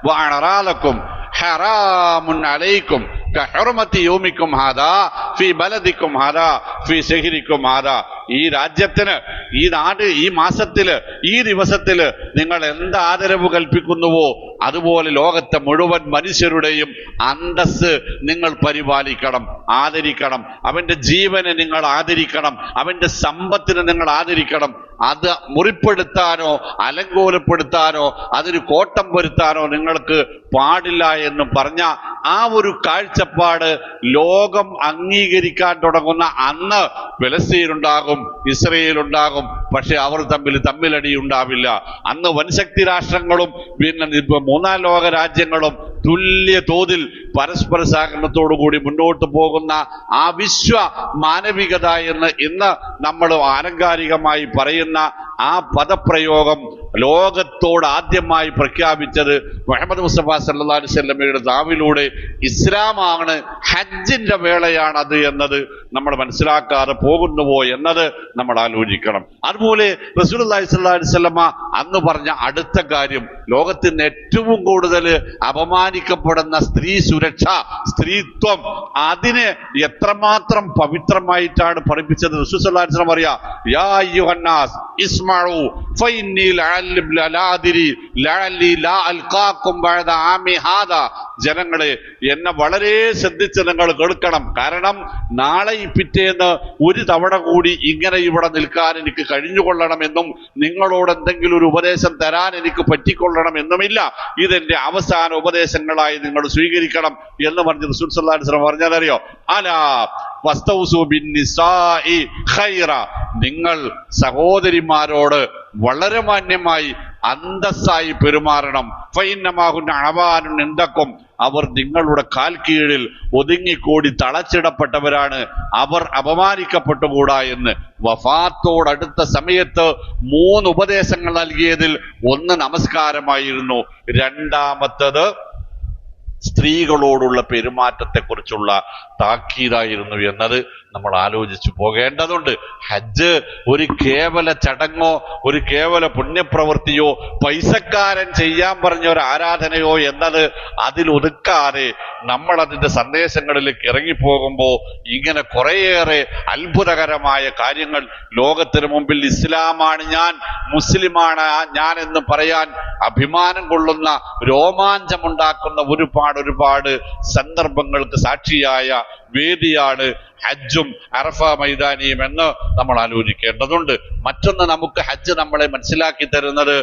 വ അഅറാലക്കും ഹറാമുൻ അലൈക്കും കഹുർമത്തി യൗമിക്കും ഹാദാ ഫീ ബലദിക്കും ഹാദാ ഫീ ശഹരിക്കും ഹാദാ. ഈ രാജ്യത്തിന്, ഈ നാട്, ഈ മാസത്തില്, ഈ ദിവസത്തില് നിങ്ങൾ എന്ത് ആദരവ് കൽപ്പിക്കുന്നുവോ അതുപോലെ ലോകത്തെ മുഴുവൻ മനുഷ്യരുടെയും അന്തസ് നിങ്ങൾ പരിപാലിക്കണം, ആദരിക്കണം. അവന്റെ ജീവനെ നിങ്ങൾ ആദരിക്കണം, അവന്റെ സമ്പത്തിനെ നിങ്ങൾ ആദരിക്കണം. അത് മുറിപ്പെടുത്താനോ അലങ്കോലപ്പെടുത്താനോ അതിന് കോട്ടം വരുത്താനോ നിങ്ങൾക്ക് പാടില്ല എന്ന് പറഞ്ഞ ആ ഒരു കാഴ്ചപ്പാട് ലോകം അംഗീകരിക്കാൻ തുടങ്ങുന്ന അന്ന് ഫലസ്തീൻ ഉണ്ടാകും, ഇസ്രയേൽ ഉണ്ടാകും. പക്ഷെ അവർ തമ്മിലടി ഉണ്ടാവില്ല. അന്ന് വൻശക്തി രാഷ്ട്രങ്ങളും പിന്നെ മൂന്നാം ലോക രാജ്യങ്ങളും തുല്യ തോതിൽ പരസ്പര സഹകരണത്തോടുകൂടി മുന്നോട്ട് പോകുന്ന ആ വിശ്വ മാനവികത എന്ന് ഇന്ന് നമ്മൾ ആലങ്കാരികമായി പറയുന്ന ആ പദപ്രയോഗം ലോകത്തോട് ആദ്യമായി പ്രഖ്യാപിച്ചത് മുഹമ്മദ് മുസ്തഫ സല്ലല്ലാഹു അലൈഹി വസല്ലമയുടെ നാവിലൂടെ ഇസ്ലാമാണ്, ഹജ്ജിന്റെ വേളയാണത് എന്നത് നമ്മൾ മനസ്സിലാക്കാതെ പോകുന്നുവോ എന്നത് നമ്മൾ ആലോചിക്കണം. അതുപോലെ റസൂലുള്ളാഹി സ്വല്ലല്ലാഹു അലൈഹി വസല്ലമ അന്ന് പറഞ്ഞ അടുത്ത കാര്യം, ലോകത്തിന് ഏറ്റവും കൂടുതൽ അപമാനിക്കപ്പെടുന്ന സ്ത്രീ സുരക്ഷ, സ്ത്രീത്വം, അതിനെ എത്രമാത്രം പവിത്രമായിട്ടാണ് പഠിപ്പിച്ചത്. റസൂൽ സ്വല്ലല്ലാഹു അലൈഹി വസല്ലം പറയാ, യാ അയ്യുഹന്നാസ് ഇസ്മഉ ഫഇന്നി ലഅല്ലി ലാ അൽഖാകും ബഅദ ആമി ഹാദാ. ജനങ്ങളെ, എന്നെ വളരെ ശ്രദ്ധിച്ച് നിങ്ങൾ കേൾക്കണം. കാരണം നാളെ ഈ പിറ്റേന്ന് ഒരു തവണ കൂടി ഇങ്ങനെ ഇവിടെ നിൽക്കാൻ എനിക്ക് കഴിഞ്ഞുകൊള്ളണമെന്നും നിങ്ങളോട് എന്തെങ്കിലും ഒരു ഉപദേശം തരാൻ എനിക്ക് പറ്റിക്കൊള്ളണമെന്നുമില്ല. ഇതെന്റെ അവസാന ഉപദേശങ്ങളായി നിങ്ങൾ സ്വീകരിക്കണം എന്ന് പറഞ്ഞ് റസൂൽ സല്ലല്ലാഹു അലൈഹി വസല്ലം പറഞ്ഞതറിയോ? അലാ വസ്തൗസു ബിന്നിസാഇ ഖൈറ, നിങ്ങൾ സഹോദരിമാരോട് വളരെ മാന്യമായി അന്തസ്സായി പെരുമാറണം. ഫഇന്നമാഹുന്ന അഅവാനുൻ ഇൻദക്കും, അവർ നിങ്ങളുടെ കാൽ കീഴിൽ ഒതുങ്ങിക്കൂടി തളച്ചിടപ്പെട്ടവരാണ്, അവർ അപമാനിക്കപ്പെട്ടുകൂടാ എന്ന്. വഫാത്തോടടുത്ത സമയത്ത് 3 ഉപദേശങ്ങൾ നൽകിയതിൽ ഒന്ന് നമസ്കാരമായിരുന്നു, രണ്ടാമത്തത് സ്ത്രീകളോടുള്ള പെരുമാറ്റത്തെക്കുറിച്ചുള്ള താക്കീതായിരുന്നു എന്നത് നമ്മൾ ആലോചിച്ചു പോകേണ്ടതുണ്ട്. ഹജ്ജ് ഒരു കേവല ചടങ്ങോ ഒരു കേവല പുണ്യപ്രവൃത്തിയോ പൈസക്കാരൻ ചെയ്യാൻ പറഞ്ഞ ഒരു ആരാധനയോ എന്നത് അതിലൊതുക്കാതെ നമ്മൾ അതിന്റെ സന്ദേശങ്ങളിലേക്ക് ഇറങ്ങിപ്പോകുമ്പോൾ ഇങ്ങനെ കുറേയേറെ അത്ഭുതകരമായ കാര്യങ്ങൾ ലോകത്തിന് മുമ്പിൽ ഇസ്ലാമാണ് ഞാൻ, മുസ്ലിമാണ് ഞാൻ എന്ന് പറയാൻ അഭിമാനം കൊള്ളുന്ന, രോമാഞ്ചമുണ്ടാക്കുന്ന ഒരുപാട് സന്ദർഭങ്ങൾക്ക് സാക്ഷിയായ വേദിയാണ് ഹജ്ജും അറഫ മൈതാനിയും എന്ന് നമ്മൾ ആലോചിക്കേണ്ടതുണ്ട്. മറ്റൊന്ന്, നമുക്ക് ഹജ്ജ് നമ്മളെ മനസ്സിലാക്കി തരുന്നത്,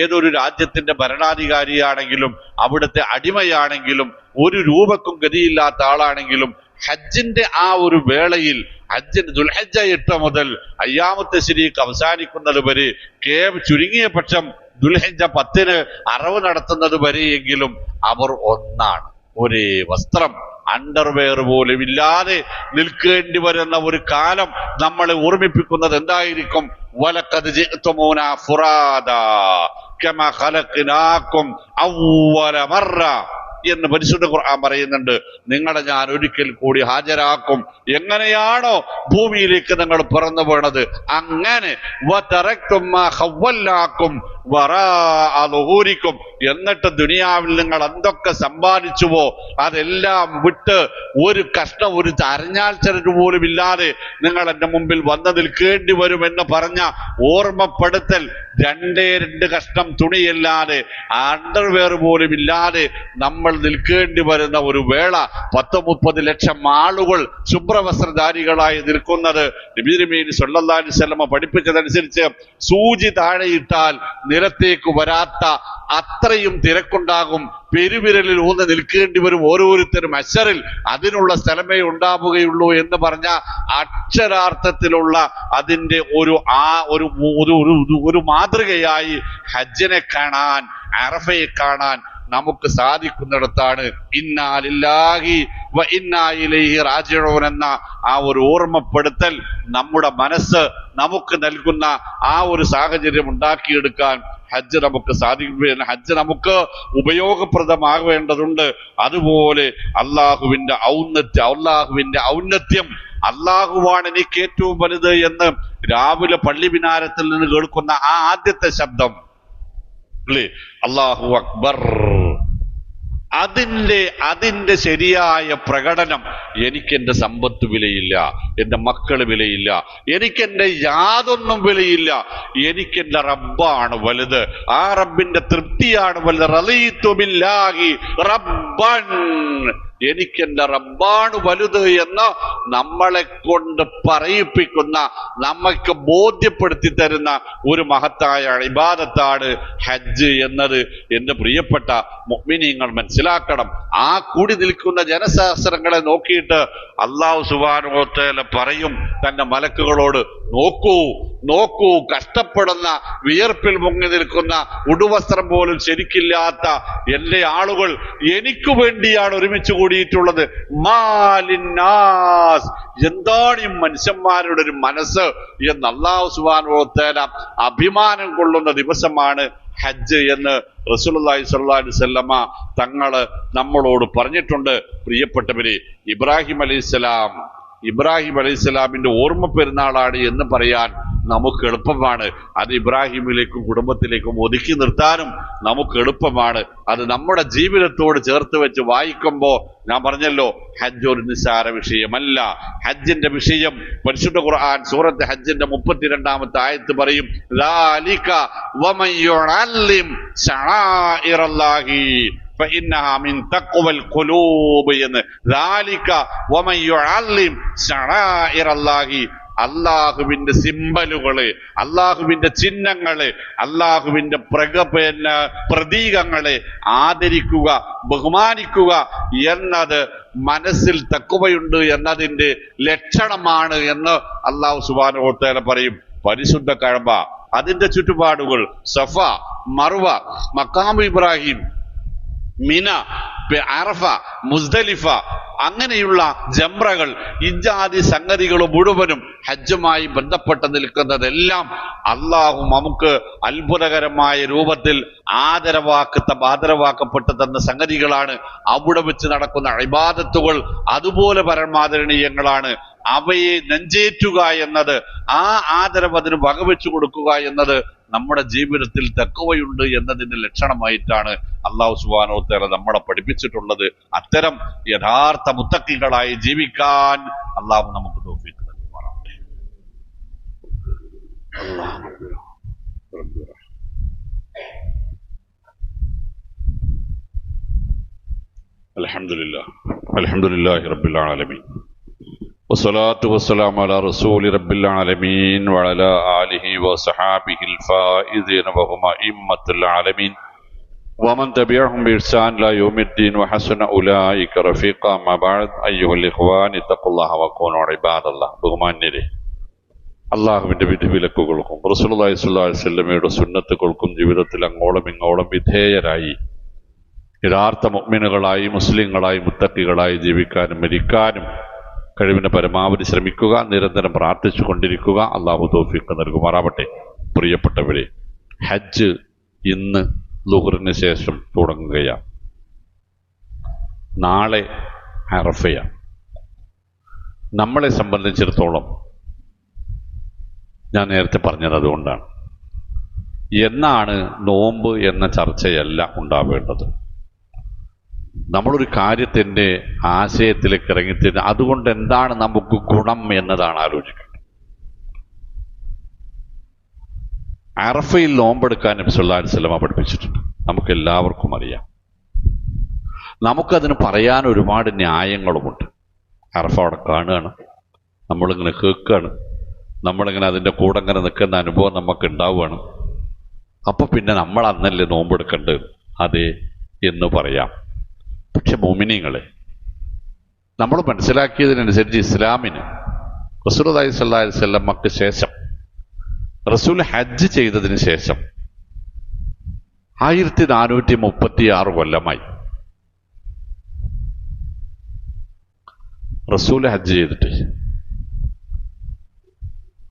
ഏതൊരു രാജ്യത്തിന്റെ ഭരണാധികാരിയാണെങ്കിലും അവിടുത്തെ അടിമയാണെങ്കിലും ഒരു രൂപക്കും ഗതിയില്ലാത്ത ആളാണെങ്കിലും ഹജ്ജിന്റെ ആ ഒരു വേളയിൽ, ഹജ്ജിന് ദുൽഹജ്ജ 8 മുതൽ അയ്യാമത്തെ ശരീക്ക് അവസാനിക്കുന്നത് വരെ, ചുരുങ്ങിയ പക്ഷം ദുൽഹജ്ജ 10 അറവ് നടത്തുന്നത് വരെയെങ്കിലും അവർ ഒന്നാണ്. ഒരേ വസ്ത്രം, അണ്ടർവെയർ പോലും ഇല്ലാതെ നിൽക്കേണ്ടി വരുന്ന ഒരു കാലം നമ്മളെ ഓർമ്മിപ്പിക്കുന്നത് എന്തായിരിക്കും? വലഖദ് ജിഅ്തുമൂനാ ഫുറാദാ കമാ ഖലഖ്നാകും അവ്വല മറ എന്ന് പരിശുദ്ധ ഖുർആൻ പറയുന്നുണ്ട്. നിങ്ങളെ ഞാൻ ഒരിക്കൽ കൂടി ഹാജരാക്കും. എങ്ങനെയാണോ ഭൂമിയിലേക്ക് നിങ്ങൾ പിറന്നു വീണത് അങ്ങനെ എന്നിട്ട് ദുനിയാവിൽ നിങ്ങൾ എന്തൊക്കെ സമ്പാദിച്ചുവോ അതെല്ലാം വിട്ട് ഒരു കഷ്ണം ഒരു അരഞ്ഞാൽ ചരട് പോലും ഇല്ലാതെ നിങ്ങൾ എന്റെ മുമ്പിൽ വന്നു നിൽക്കേണ്ടി വരുമെന്ന് പറഞ്ഞ ഓർമ്മപ്പെടുത്തൽ. രണ്ട് കഷ്ണം തുണിയില്ലാതെ അണ്ടർവെയർ പോലും ഇല്ലാതെ നമ്മൾ നിൽക്കേണ്ടി വരുന്ന ഒരു വേള, 10-30 ലക്ഷം ആളുകൾ ശുഭ്രവസ്ത്രധാരികളായി നിൽക്കുന്നത് നബി തിരുമേനി സ്വല്ലല്ലാഹു അലൈഹി വസല്ലം പഠിപ്പിച്ചതനുസരിച്ച് സൂചി താഴെയിട്ടാൽ നിലത്തേക്ക് വരാത്ത അത്രയും തിരക്കുണ്ടാകും. പെരുവിരലിൽ ഊന്ന് നിൽക്കേണ്ടി വരും ഓരോരുത്തരും അശറിൽ. അതിനുള്ള സ്ഥലമേ ഉണ്ടാവുകയുള്ളൂ എന്ന് പറഞ്ഞ അക്ഷരാർത്ഥത്തിലുള്ള അതിന്റെ ഒരു മാതൃകയായി ഹജ്ജിനെ കാണാൻ, അറഫയെ കാണാൻ നമുക്ക് സാധിക്കുന്നിടത്താണ് ഇന്നാ ലില്ലാഹി വ ഇന്നാ ഇലൈഹി റാജിഊൻ എന്ന ആ ഒരു ഓർമ്മപ്പെടുത്തൽ നമ്മുടെ മനസ്സ് നമുക്ക് നൽകുന്ന ആ ഒരു സാഹചര്യം ഉണ്ടാക്കിയെടുക്കാൻ ഹജ്ജ് നമുക്ക് സാധിക്കും. ഹജ്ജ് നമുക്ക് ഉപയോഗപ്രദമാകേണ്ടതുണ്ട്. അതുപോലെ അള്ളാഹുവിന്റെ ഔന്നത്യം, അള്ളാഹുവാണ് എനിക്ക് ഏറ്റവും വലുത് എന്ന് രാവിലെ പള്ളി മിനാരത്തിൽ നിന്ന് കേൾക്കുന്ന ആ ആദ്യത്തെ ശബ്ദം അല്ലേ, അല്ലാഹു അക്ബർ, അതിന്റെ ശരിയായ പ്രകടനം. എനിക്കെന്റെ സമ്പത്ത് വിലയില്ല, എന്റെ മക്കള് വിലയില്ല, എനിക്കെന്റെ യാതൊന്നും വിലയില്ല, എനിക്കെന്റെ റബ്ബാണ് വലുത്, ആ റബ്ബിന്റെ തൃപ്തിയാണ് വലുത്. റളീതു ബില്ലാഹി റബ്ബൻ, എനിക്കെന്റെ റബ്ബാണ് വലുത് എന്ന് നമ്മളെ കൊണ്ട് പറയിപ്പിക്കുന്ന, നമുക്ക് ബോധ്യപ്പെടുത്തി തരുന്ന ഒരു മഹത്തായ ഇബാദത്താണ് ഹജ്ജ് എന്നത് എന്റെ പ്രിയപ്പെട്ട മുഅ്മിനീങ്ങൾ മനസ്സിലാക്കണം. ആ കൂടി നിൽക്കുന്ന ജനസഹസ്രങ്ങളെ നോക്കിയിട്ട് അല്ലാഹു സുബ്ഹാനഹു വ തആല പറയും തന്റെ മലക്കുകളോട്, നോക്കൂ കഷ്ടപ്പെടുന്ന, വിയർപ്പിൽ മുങ്ങി നിൽക്കുന്ന, ഉടുവസ്ത്രം പോലും ശരിക്കില്ലാത്ത എന്റെ ആളുകൾ എനിക്ക് വേണ്ടിയാണ് ഒരുമിച്ച് കൂടിയിട്ടുള്ളത്. മാലിന്നാസ്, എന്താണ് ഈ മനുഷ്യന്മാരുടെ ഒരു മനസ്സ് എന്ന് അല്ലാഹു സുബ്ഹാനഹു വ തആല അഭിമാനം കൊള്ളുന്ന ദിവസമാണ് ഹജ്ജ് എന്ന് റസൂലുള്ളാഹി സ്വല്ലല്ലാഹു അലൈഹി വസല്ലമ തങ്ങള് നമ്മളോട് പറഞ്ഞിട്ടുണ്ട്. പ്രിയപ്പെട്ടവരെ, ഇബ്രാഹിം അലൈഹിസ്സലാമിന്റെ ഓർമ്മ പെരുന്നാളാണ് എന്ന് പറയാൻ നമുക്ക് എളുപ്പമാണ്. അത് ഇബ്രാഹിമിലേക്കും കുടുംബത്തിലേക്കും ഒതുക്കി നിർത്താനും നമുക്ക് എളുപ്പമാണ്. അത് നമ്മുടെ ജീവിതത്തോട് ചേർത്ത് വെച്ച് വായിക്കുമ്പോ ഞാൻ പറഞ്ഞല്ലോ, ഹജ്ജ് ഒരു നിസ്സാര വിഷയമല്ല. ഹജ്ജിന്റെ വിഷയം പരിശുദ്ധ ഖുർആൻ സൂറത്ത് ഹജ്ജിന്റെ 32-ാമത്തെ ആയത്ത് പറയും, ذَلِكَ وَمَن يُعَلِّمْ شَعَائِرَ اللَّهِ فإنها من تقوى القلوب എന്ന്. ذَلِكَ وَمَن يُعَلِّمْ شَعَائِرَ اللَّهِ, അള്ളാഹുവിന്റെ സിംബലുകള്, അള്ളാഹുവിന്റെ ചിഹ്നങ്ങള്, അള്ളാഹുവിന്റെ പ്രതീകങ്ങളെ ആദരിക്കുക, ബഹുമാനിക്കുക എന്നത് മനസ്സിൽ തഖ്വയുണ്ട് എന്നതിന്റെ ലക്ഷണമാണ് എന്ന് അല്ലാഹു സുബ്ഹാനഹു വ തആല പറയും. പരിശുദ്ധ കഅബ, അതിന്റെ ചുറ്റുപാടുകൾ, സഫ, മർവ, മഖാം ഇബ്രാഹിം, മിന, അറഫ, മുസ്ദലിഫ, അങ്ങനെയുള്ള ജംറകൾ, ഇജാതി സംഗതികൾ മുഴുവനും ഹജ്ജുമായി ബന്ധപ്പെട്ട് നിൽക്കുന്നതെല്ലാം അള്ളാഹു നമുക്ക് അത്ഭുതകരമായ രൂപത്തിൽ ആദരവാക്കപ്പെട്ട് തന്ന സംഗതികളാണ്. അവിടെ വെച്ച് നടക്കുന്ന ഇബാദത്തുകൾ അതുപോലെ പരമാദരണീയങ്ങളാണ്. അവയെ നെഞ്ചേറ്റുക എന്നത്, ആ ആദരവ് അതിന് വകവെച്ചു കൊടുക്കുക എന്നത് നമ്മുടെ ജീവിതത്തിൽ തഖ്വയുണ്ട് എന്നതിന്റെ ലക്ഷണമായിട്ടാണ് അല്ലാഹു സുബ്ഹാനഹു വ തആല നമ്മളെ പഠിപ്പിച്ചിട്ടുള്ളത്. അത്തരം യഥാർത്ഥ മുത്തഖികളായി ജീവിക്കാൻ അല്ലാഹു നമുക്ക് തൗഫീഖ് നൽകുമാറാവട്ടെ. അൽഹംദുലില്ലാഹി റബ്ബിൽ ആലമീൻ വസ്സലാത്തു വസ്സലാമു അലാ റസൂലി റബ്ബിൽ ആലമീൻ വഅലാ ആലിഹി വസഹാബിഹിൽ ഫായിസീന വഹും അഇമ്മത്തുൽ ആലമീൻ വമൻ തബിഅഹും ബിഇഹ്സാൻ ഇലാ യൗമിദ്ദീൻ വഹസന ഉലൈക റഫീഖ. അമ്മാ ബഅദ്, അയ്യുഹൽ ഇഖ്വാൻ ഇത്തഖുല്ലാഹ വകൂനു ഇബാദല്ലാഹ്. ബഹുമാന്യരെ, അള്ളാഹുവിന്റെ വിധിവിലക്കുകൾക്കും റസൂലുള്ളാഹി സ്വല്ലല്ലാഹു അലൈഹി വസല്ലമയുടെ സുന്നത്തുകൾക്കും ജീവിതത്തിൽ അങ്ങോളം ഇങ്ങോളം വിധേയരായി യഥാർത്ഥ മുഅ്മിനുകളായി, മുസ്ലിങ്ങളായി, മുത്തഖികളായി ജീവിക്കാനും മരിക്കാനും കഴിവിന്റെ പരമാവധി ശ്രമിക്കുക, നിരന്തരം പ്രാർത്ഥിച്ചു കൊണ്ടിരിക്കുക. അള്ളാഹു തൗഫീഖ് നൽകുമാറാവട്ടെ. പ്രിയപ്പെട്ടവരെ, ഹജ്ജ് ഇന്ന് ളുഹറിന് ശേഷം തുടങ്ങുകയാണ്. നാളെ അറഫയാണ്. നമ്മളെ സംബന്ധിച്ചിടത്തോളം ഞാൻ നേരത്തെ പറഞ്ഞത് അതുകൊണ്ടാണ്. എന്നാണ് നോമ്പ് എന്ന ചർച്ചയല്ല ഉണ്ടാവേണ്ടത്. നമ്മളൊരു കാര്യത്തിൻ്റെ ആശയത്തിലേക്ക് ഇറങ്ങിത്തീരുന്ന അതുകൊണ്ട് എന്താണ് നമുക്ക് ഗുണം എന്നതാണ് ആലോചിക്കേണ്ടത്. അറഫയിൽ നോമ്പെടുക്കാൻ നബി സല്ലല്ലാഹു അലൈഹി വസല്ലം പഠിപ്പിച്ചിട്ടുണ്ട്. നമുക്ക് എല്ലാവർക്കും അറിയാം. നമുക്കതിന് പറയാൻ ഒരുപാട് ന്യായങ്ങളുമുണ്ട്. അറഫ അവിടെ കാണുകയാണ്, നമ്മളിങ്ങനെ കേൾക്കുകയാണ്, നമ്മളിങ്ങനെ അതിൻ്റെ കൂടെ ഇങ്ങനെ നിൽക്കുന്ന അനുഭവം നമുക്ക് ഉണ്ടാവുകയാണ്. അപ്പോൾ പിന്നെ നമ്മൾ അന്നല്ലേ നോമ്പെടുക്കേണ്ടത്? അതെ എന്ന് പറയാം. പക്ഷെ മുഅ്മിനീങ്ങളെ, നമ്മൾ മനസ്സിലാക്കിയതിനനുസരിച്ച് ഇസ്ലാമിന് റസൂലുള്ളാഹി സ്വല്ലല്ലാഹു അലൈഹി വസല്ലമക്ക് ശേഷം, റസൂൽ ഹജ്ജ് ചെയ്തതിന് ശേഷം 1436 കൊല്ലമായി റസൂൽ ഹജ്ജ് ചെയ്തിട്ട്.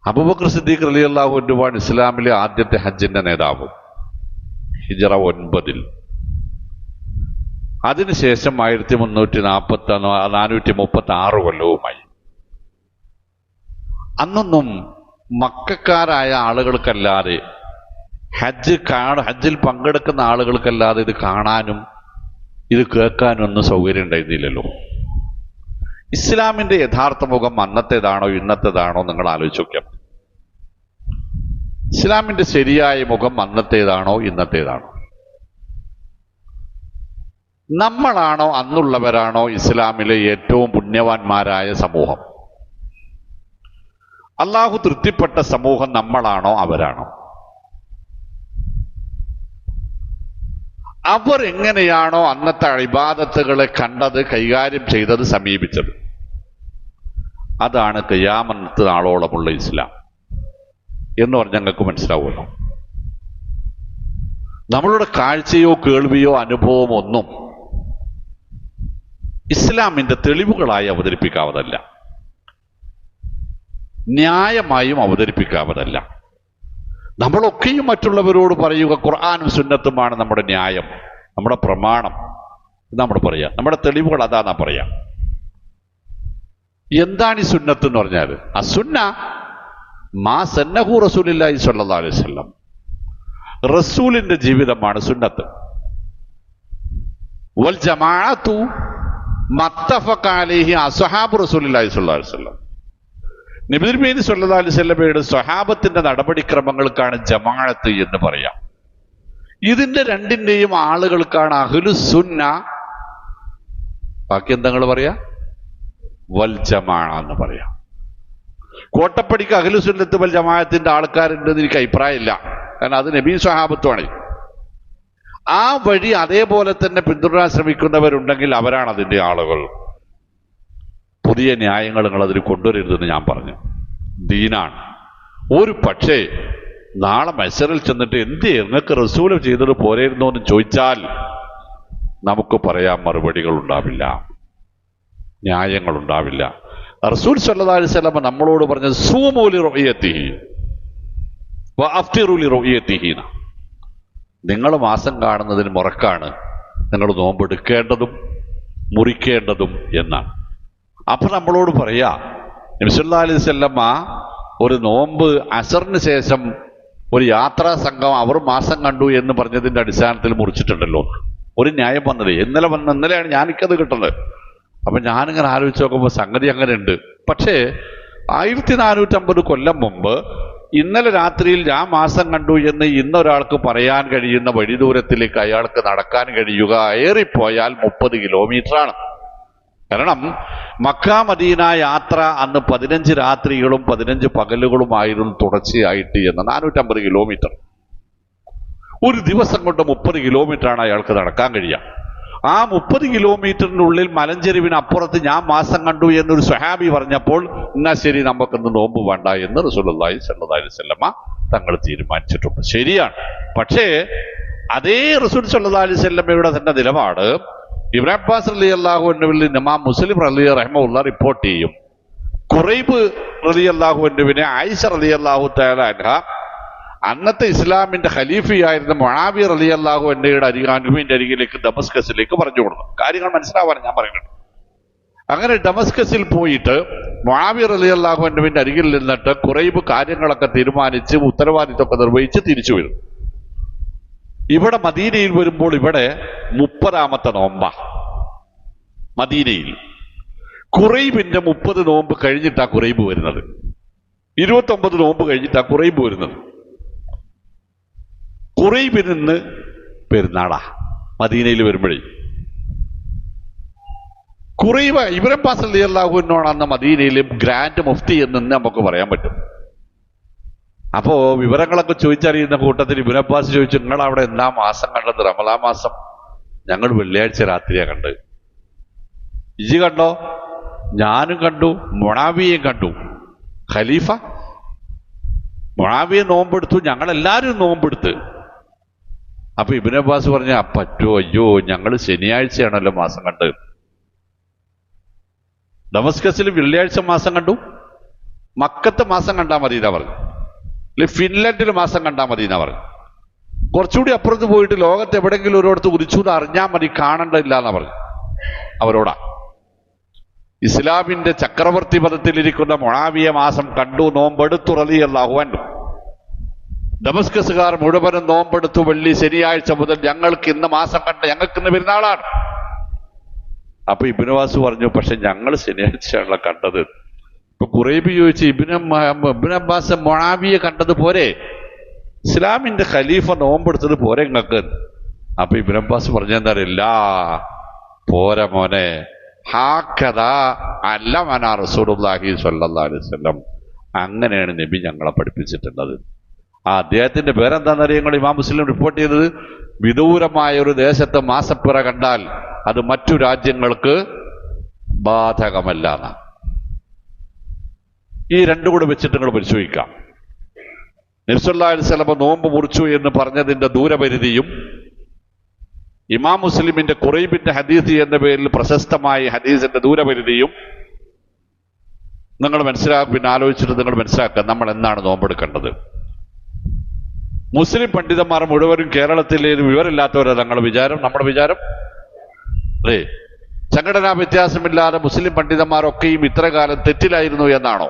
അബൂബക്കർ സിദ്ദീഖ് റളിയല്ലാഹു അൻഹു ഇസ്ലാമിലെ ആദ്യത്തെ ഹജ്ജിന്റെ നേതാവ്, ഹിജ്റ 9. അതിനുശേഷം 436 കൊല്ലവുമായി. അന്നൊന്നും മക്കക്കാരായ ആളുകൾക്കല്ലാതെ, ഹജ്ജിൽ പങ്കെടുക്കുന്ന ആളുകൾക്കല്ലാതെ ഇത് കാണാനും ഇത് കേൾക്കാനും ഒന്നും സൗകര്യം ഉണ്ടായിരുന്നില്ലല്ലോ. ഇസ്ലാമിന്റെ യഥാർത്ഥ മുഖം അന്നത്തേതാണോ ഇന്നത്തേതാണോ നിങ്ങൾ ആലോചിച്ച് നോക്കാം. ഇസ്ലാമിന്റെ ശരിയായ മുഖം അന്നത്തേതാണോ ഇന്നത്തേതാണോ? നമ്മളാണോ അന്നുള്ളവരാണോ ഇസ്ലാമിലെ ഏറ്റവും പുണ്യവാന്മാരായ സമൂഹം? അള്ളാഹു തൃപ്തിപ്പെട്ട സമൂഹം നമ്മളാണോ അവരാണോ? അവർ എങ്ങനെയാണോ അന്നത്തെ ഇബാദത്തുകളെ കണ്ടത്, കൈകാര്യം ചെയ്തത്, സമീപിച്ചത്? അതാണ് ഖിയാമത്ത് നാളോളമുള്ള ഇസ്ലാം എന്ന് പറഞ്ഞാൽ ഞങ്ങൾക്ക് മനസ്സിലാവുമല്ലോ. നമ്മളുടെ കാഴ്ചയോ കേൾവിയോ അനുഭവമോ ഒന്നും ഇസ്ലാമിന്റെ തെളിവുകളായി അവതരിപ്പിക്കാവതല്ല, ന്യായമായും അവതരിപ്പിക്കാവതല്ല. നമ്മളൊക്കെയും മറ്റുള്ളവരോട് പറയുക ഖുർആനും സുന്നത്തുമാണ് നമ്മുടെ ന്യായം, നമ്മുടെ പ്രമാണം. നമ്മൾ പറയാം, നമ്മുടെ തെളിവുകൾ അതാ പറയാം. എന്താണ് ഈ സുന്നത്ത് എന്ന് പറഞ്ഞാൽ? അസുന്ന മാ സന്നഹു റസൂലുള്ളാഹി സ്വല്ലല്ലാഹു അലൈഹി വസല്ലം, റസൂലിന്റെ ജീവിതമാണ് സുന്നത്ത്. വൽ ജമാഅത്തു മത്തഫഖ അലൈഹി അസ്ഹാബു റസൂലുള്ളാഹി സ്വല്ലല്ലാഹു അലൈഹി വസല്ലം, നബി തിരുമേനി സ്വല്ലല്ലാഹു അലൈഹി വസല്ലമയുടെ സ്വഹാബത്തിന്റെ നടപടിക്രമങ്ങൾക്കാണ് ജമാഅത്ത് എന്ന് പറയാം. ഇതിന്റെ രണ്ടിന്റെയും ആളുകൾക്കാണ് അഹ്ലുസുന്ന, ബാക്കി എന്താ പറയാ, വൽ ജമാഅ എന്ന് പറയാം. കോട്ടപ്പടിക്ക് അഹ്ലുസുന്നത്ത് വൽ ജമാഅത്തിന്റെ ആൾക്കാരുണ്ടെന്ന് എനിക്ക് അഭിപ്രായമില്ല. കാരണം അത് നബി സ്വഹാബത്തുമാണ്. ആ വഴി അതേപോലെ തന്നെ പിന്തുടരാൻ ശ്രമിക്കുന്നവരുണ്ടെങ്കിൽ അവരാണ് അതിന്റെ ആളുകൾ. പുതിയ ന്യായങ്ങൾ നിങ്ങൾ അതിൽ കൊണ്ടുവരരുതെന്ന് ഞാൻ പറഞ്ഞു. ദീനാണ്. ഒരു പക്ഷേ നാളെ മത്സരിൽ ചെന്നിട്ട് എന്ത് നിങ്ങൾക്ക് റസൂൽ ചെയ്തത് പോരായിരുന്നോ എന്ന് ചോദിച്ചാൽ നമുക്ക് പറയാൻ മറുപടികൾ ഉണ്ടാവില്ല, ന്യായങ്ങൾ ഉണ്ടാവില്ല. റസൂൽ സ്വല്ലല്ലാഹു അലൈഹി വസല്ലം നമ്മളോട് പറഞ്ഞത് സൂമൂ ലി റുഅയതിഹി വഅഫ്തിറു ലി റുഅയതിഹി, നിങ്ങൾ മാസം കാണുന്നതിന് മുറക്കാണ് നിങ്ങൾ നോമ്പെടുക്കേണ്ടതും മുറിക്കേണ്ടതും എന്നാണ്. അപ്പൊ നമ്മളോട് പറയാ, നബി സല്ലല്ലാഹു അലൈഹി വസല്ലം ഒരു നോമ്പ് അസറിന് ശേഷം ഒരു യാത്രാ സംഘം അവർ മാസം കണ്ടു എന്ന് പറഞ്ഞതിന്റെ അടിസ്ഥാനത്തിൽ മുറിച്ചിട്ടുണ്ടല്ലോ. ഒരു ന്യായം വന്നത് ഇന്നലെയാണ് ഞാനിക്കത് കിട്ടുന്നത്. അപ്പൊ ഞാനിങ്ങനെ ആലോചിച്ച് നോക്കുമ്പോൾ സംഗതി അങ്ങനെ ഉണ്ട്. പക്ഷേ 1450 കൊല്ലം മുമ്പ് ഇന്നലെ രാത്രിയിൽ ഞാൻ മാസം കണ്ടു എന്ന് ഇന്നൊരാൾക്ക് പറയാൻ കഴിയുന്ന വഴിദൂരത്തിലേക്ക് അയാൾക്ക് നടക്കാൻ കഴിയുക ഏറിപ്പോയാൽ 30 കിലോമീറ്ററാണ്. കാരണം മക്ക മദീന യാത്ര അന്ന് 15 രാത്രികളും 15 പകലുകളുമായിരുന്നു തുടർച്ചയായിട്ട് എന്ന്. 450 കിലോമീറ്റർ. ഒരു ദിവസം കൊണ്ട് 30 കിലോമീറ്ററാണ് അയാൾക്ക് നടക്കാൻ കഴിയുക. ആ 30 കിലോമീറ്ററിനുള്ളിൽ മലഞ്ചെരുവിന് അപ്പുറത്ത് ഞാൻ മാസം കണ്ടു എന്നൊരു സ്വഹാബി പറഞ്ഞപ്പോൾ എന്നാ ശരി നമുക്കിന്ന് നോമ്പ് വേണ്ട എന്ന് റസൂലുള്ളാഹി സ്വല്ലല്ലാഹു അലൈഹി വസല്ലമ തങ്ങൾ തീരുമാനിച്ചിട്ടുണ്ട്. ശരിയാണ്. പക്ഷേ അതേ റസൂൽ സ്വല്ലല്ലാഹു അലൈഹി വസല്ലമയുടെ തന്നെ നിലപാട് ഇബ്നു അബ്ബാസ് റളിയല്ലാഹു അൻഹുവിൽ ഇമാം മുസ്ലിം റഹിമഹുല്ലാഹ് റിപ്പോർട്ട് ചെയ്യും. ഖുറൈബ് റളിയല്ലാഹു അൻഹുവിനെ ആയിഷ റളിയല്ലാഹു തആല അൻഹ അന്നത്തെ ഇസ്ലാമിന്റെ ഖലീഫയായിരുന്ന മുആവിയ റളിയല്ലാഹു അൻഹുവിന്റെ അരികിലേക്ക് ദമസ്കസിലേക്ക് പറഞ്ഞു കൊടുത്തു. കാര്യങ്ങൾ മനസ്സിലാവാൻ ഞാൻ പറയുന്നുണ്ട്. അങ്ങനെ ഡമസ്കസിൽ പോയിട്ട് മുആവിയ റളിയല്ലാഹു അൻഹുവിന്റെ അരികിൽ നിന്നിട്ട് ഖുറൈബ് കാര്യങ്ങളൊക്കെ തീരുമാനിച്ച് ഉത്തരവാദിത്വമൊക്കെ നിർവഹിച്ച് തിരിച്ചു വരും. ഇവിടെ മദീനയിൽ വരുമ്പോൾ ഇവിടെ 30ാമത്തെ നോമ്പാ. മദീനയിൽ ഖുറൈബിന്റെ 30 നോമ്പ് കഴിഞ്ഞിട്ടാ ഖുറൈബ് വരുന്നത്. 29 നോമ്പ് കഴിഞ്ഞിട്ടാ ഖുറൈബ് വരുന്നത്. ഖുറൈബിൽ നിന്ന് പെരുന്നാളാ മദീനയിൽ വരുമ്പോഴേ. ഖുറൈബ് ഇബ്നു അബ്ബാസ് റളിയല്ലാഹു അൻഹു അന്ന് മദീനയിലെ ഗ്രാൻഡ് മുഫ്തി എന്ന് നമുക്ക് പറയാൻ പറ്റും. അപ്പോ വിവരങ്ങളൊക്കെ ചോദിച്ചറിയുന്ന കൂട്ടത്തിൽ ഇബ്നു അബ്ബാസ് ചോദിച്ചു, നിങ്ങൾ അവിടെ എന്താ മാസം കണ്ടത്? റമളാൻ മാസം. ഞങ്ങൾ വെള്ളിയാഴ്ച രാത്രിയാ കണ്ടത്. ഇജ് കണ്ടോ? ഞാനും കണ്ടു, മുആവിയയും കണ്ടു. ഖലീഫ മുആവിയ നോമ്പെടുത്തു, ഞങ്ങളെല്ലാരും നോമ്പെടുത്ത്. അപ്പൊ ഇബ്നു അബ്ബാസ് പറഞ്ഞ പറ്റോ, അയ്യോ ഞങ്ങൾ ശനിയാഴ്ചയാണല്ലോ മാസം കണ്ടത്. ഡമസ്കസിൽ വെള്ളിയാഴ്ച മാസം കണ്ടു, മക്കത്ത് മാസം കണ്ടാൽ മതി എന്നാ പറഞ്ഞു. അല്ലെ ഫിൻലൻഡിൽ മാസം കണ്ടാൽ മതി എന്നാ പറഞ്ഞു. കുറച്ചുകൂടി അപ്പുറത്ത് പോയിട്ട് ലോകത്ത് എവിടെയെങ്കിലും ഒരിടത്ത് ഉദിച്ചു എന്ന് അറിഞ്ഞാൽ മതി, കാണണ്ടില്ല എന്നാ പറഞ്ഞു അവരോടാ. ഇസ്ലാമിന്റെ ചക്രവർത്തി പദത്തിലിരിക്കുന്ന മുആവിയ മാസം കണ്ടു, നോമ്പെടുത്തു റളിയല്ലാഹു അൻഹു. ഡമസ്കസുകാർ മുഴുവനും നോമ്പെടുത്തു. വെള്ളി ശനിയാഴ്ച മുതൽ ഞങ്ങൾക്ക് ഇന്ന് മാസം കണ്ട, ഞങ്ങൾക്ക് ഇന്ന് പെരുന്നാളാണ്. അപ്പൊ ഇബ്നു അബ്ബാസ് പറഞ്ഞു, പക്ഷെ ഞങ്ങൾ ശനിയാഴ്ചയാണല്ലോ കണ്ടത്. ഇപ്പൊ ഖുറൈബി ചോദിച്ചു, ഇബ്നു അബ്ബാസ് മുആവിയ കണ്ടത് പോരെ? ഇസ്ലാമിന്റെ ഖലീഫ നോമ്പെടുത്തത് പോരെ നിങ്ങൾക്ക്? അപ്പൊ ഇബ്നു അബ്ബാസ് പറഞ്ഞെന്തറിയില്ല, പോരാ മോനെ, ഹാക്കദാ അല്ലമനാ റസൂലുള്ളാഹി സ്വല്ലല്ലാഹു അലൈഹി വസല്ലം. അങ്ങനെയാണ് നബി ഞങ്ങളെ പഠിപ്പിച്ചിട്ടുള്ളത്. അദ്ദേഹത്തിന്റെ പേരെന്താണെന്നറിയാം? ഇമാം മുസ്ലിം റിപ്പോർട്ട് ചെയ്തത്, വിദൂരമായ ഒരു ദേശത്ത് മാസപ്പിറ കണ്ടാൽ അത് മറ്റു രാജ്യങ്ങൾക്ക് ബാധകമല്ല. ഈ രണ്ടും കൂടെ വെച്ചിട്ട് നിങ്ങൾ പരിശോധിക്കാം. നബി സല്ലല്ലാഹു അലൈഹി വസല്ലം നോമ്പ് മുറിച്ചു എന്ന് പറഞ്ഞതിന്റെ ദൂരപരിധിയും ഇമാം മുസ്ലിമിന്റെ ഖുറൈബിന്റെ ഹദീസ് എന്ന പേരിൽ പ്രശസ്തമായ ഹദീസിന്റെ ദൂരപരിധിയും നിങ്ങൾ പിന്നെ ആലോചിച്ചിട്ട് നിങ്ങൾ മനസ്സിലാക്കുക, നമ്മൾ എന്നാണ് നോമ്പെടുക്കേണ്ടത്. മുസ്ലിം പണ്ഡിതന്മാർ മുഴുവനും കേരളത്തിലെ വിവരമില്ലാത്തവരാ നമ്മുടെ വിചാരം അല്ലേ? സംഘടനാ വ്യത്യാസമില്ലാതെ മുസ്ലിം പണ്ഡിതന്മാരൊക്കെയും ഇത്രകാലം തെറ്റിലായിരുന്നു എന്നാണോ?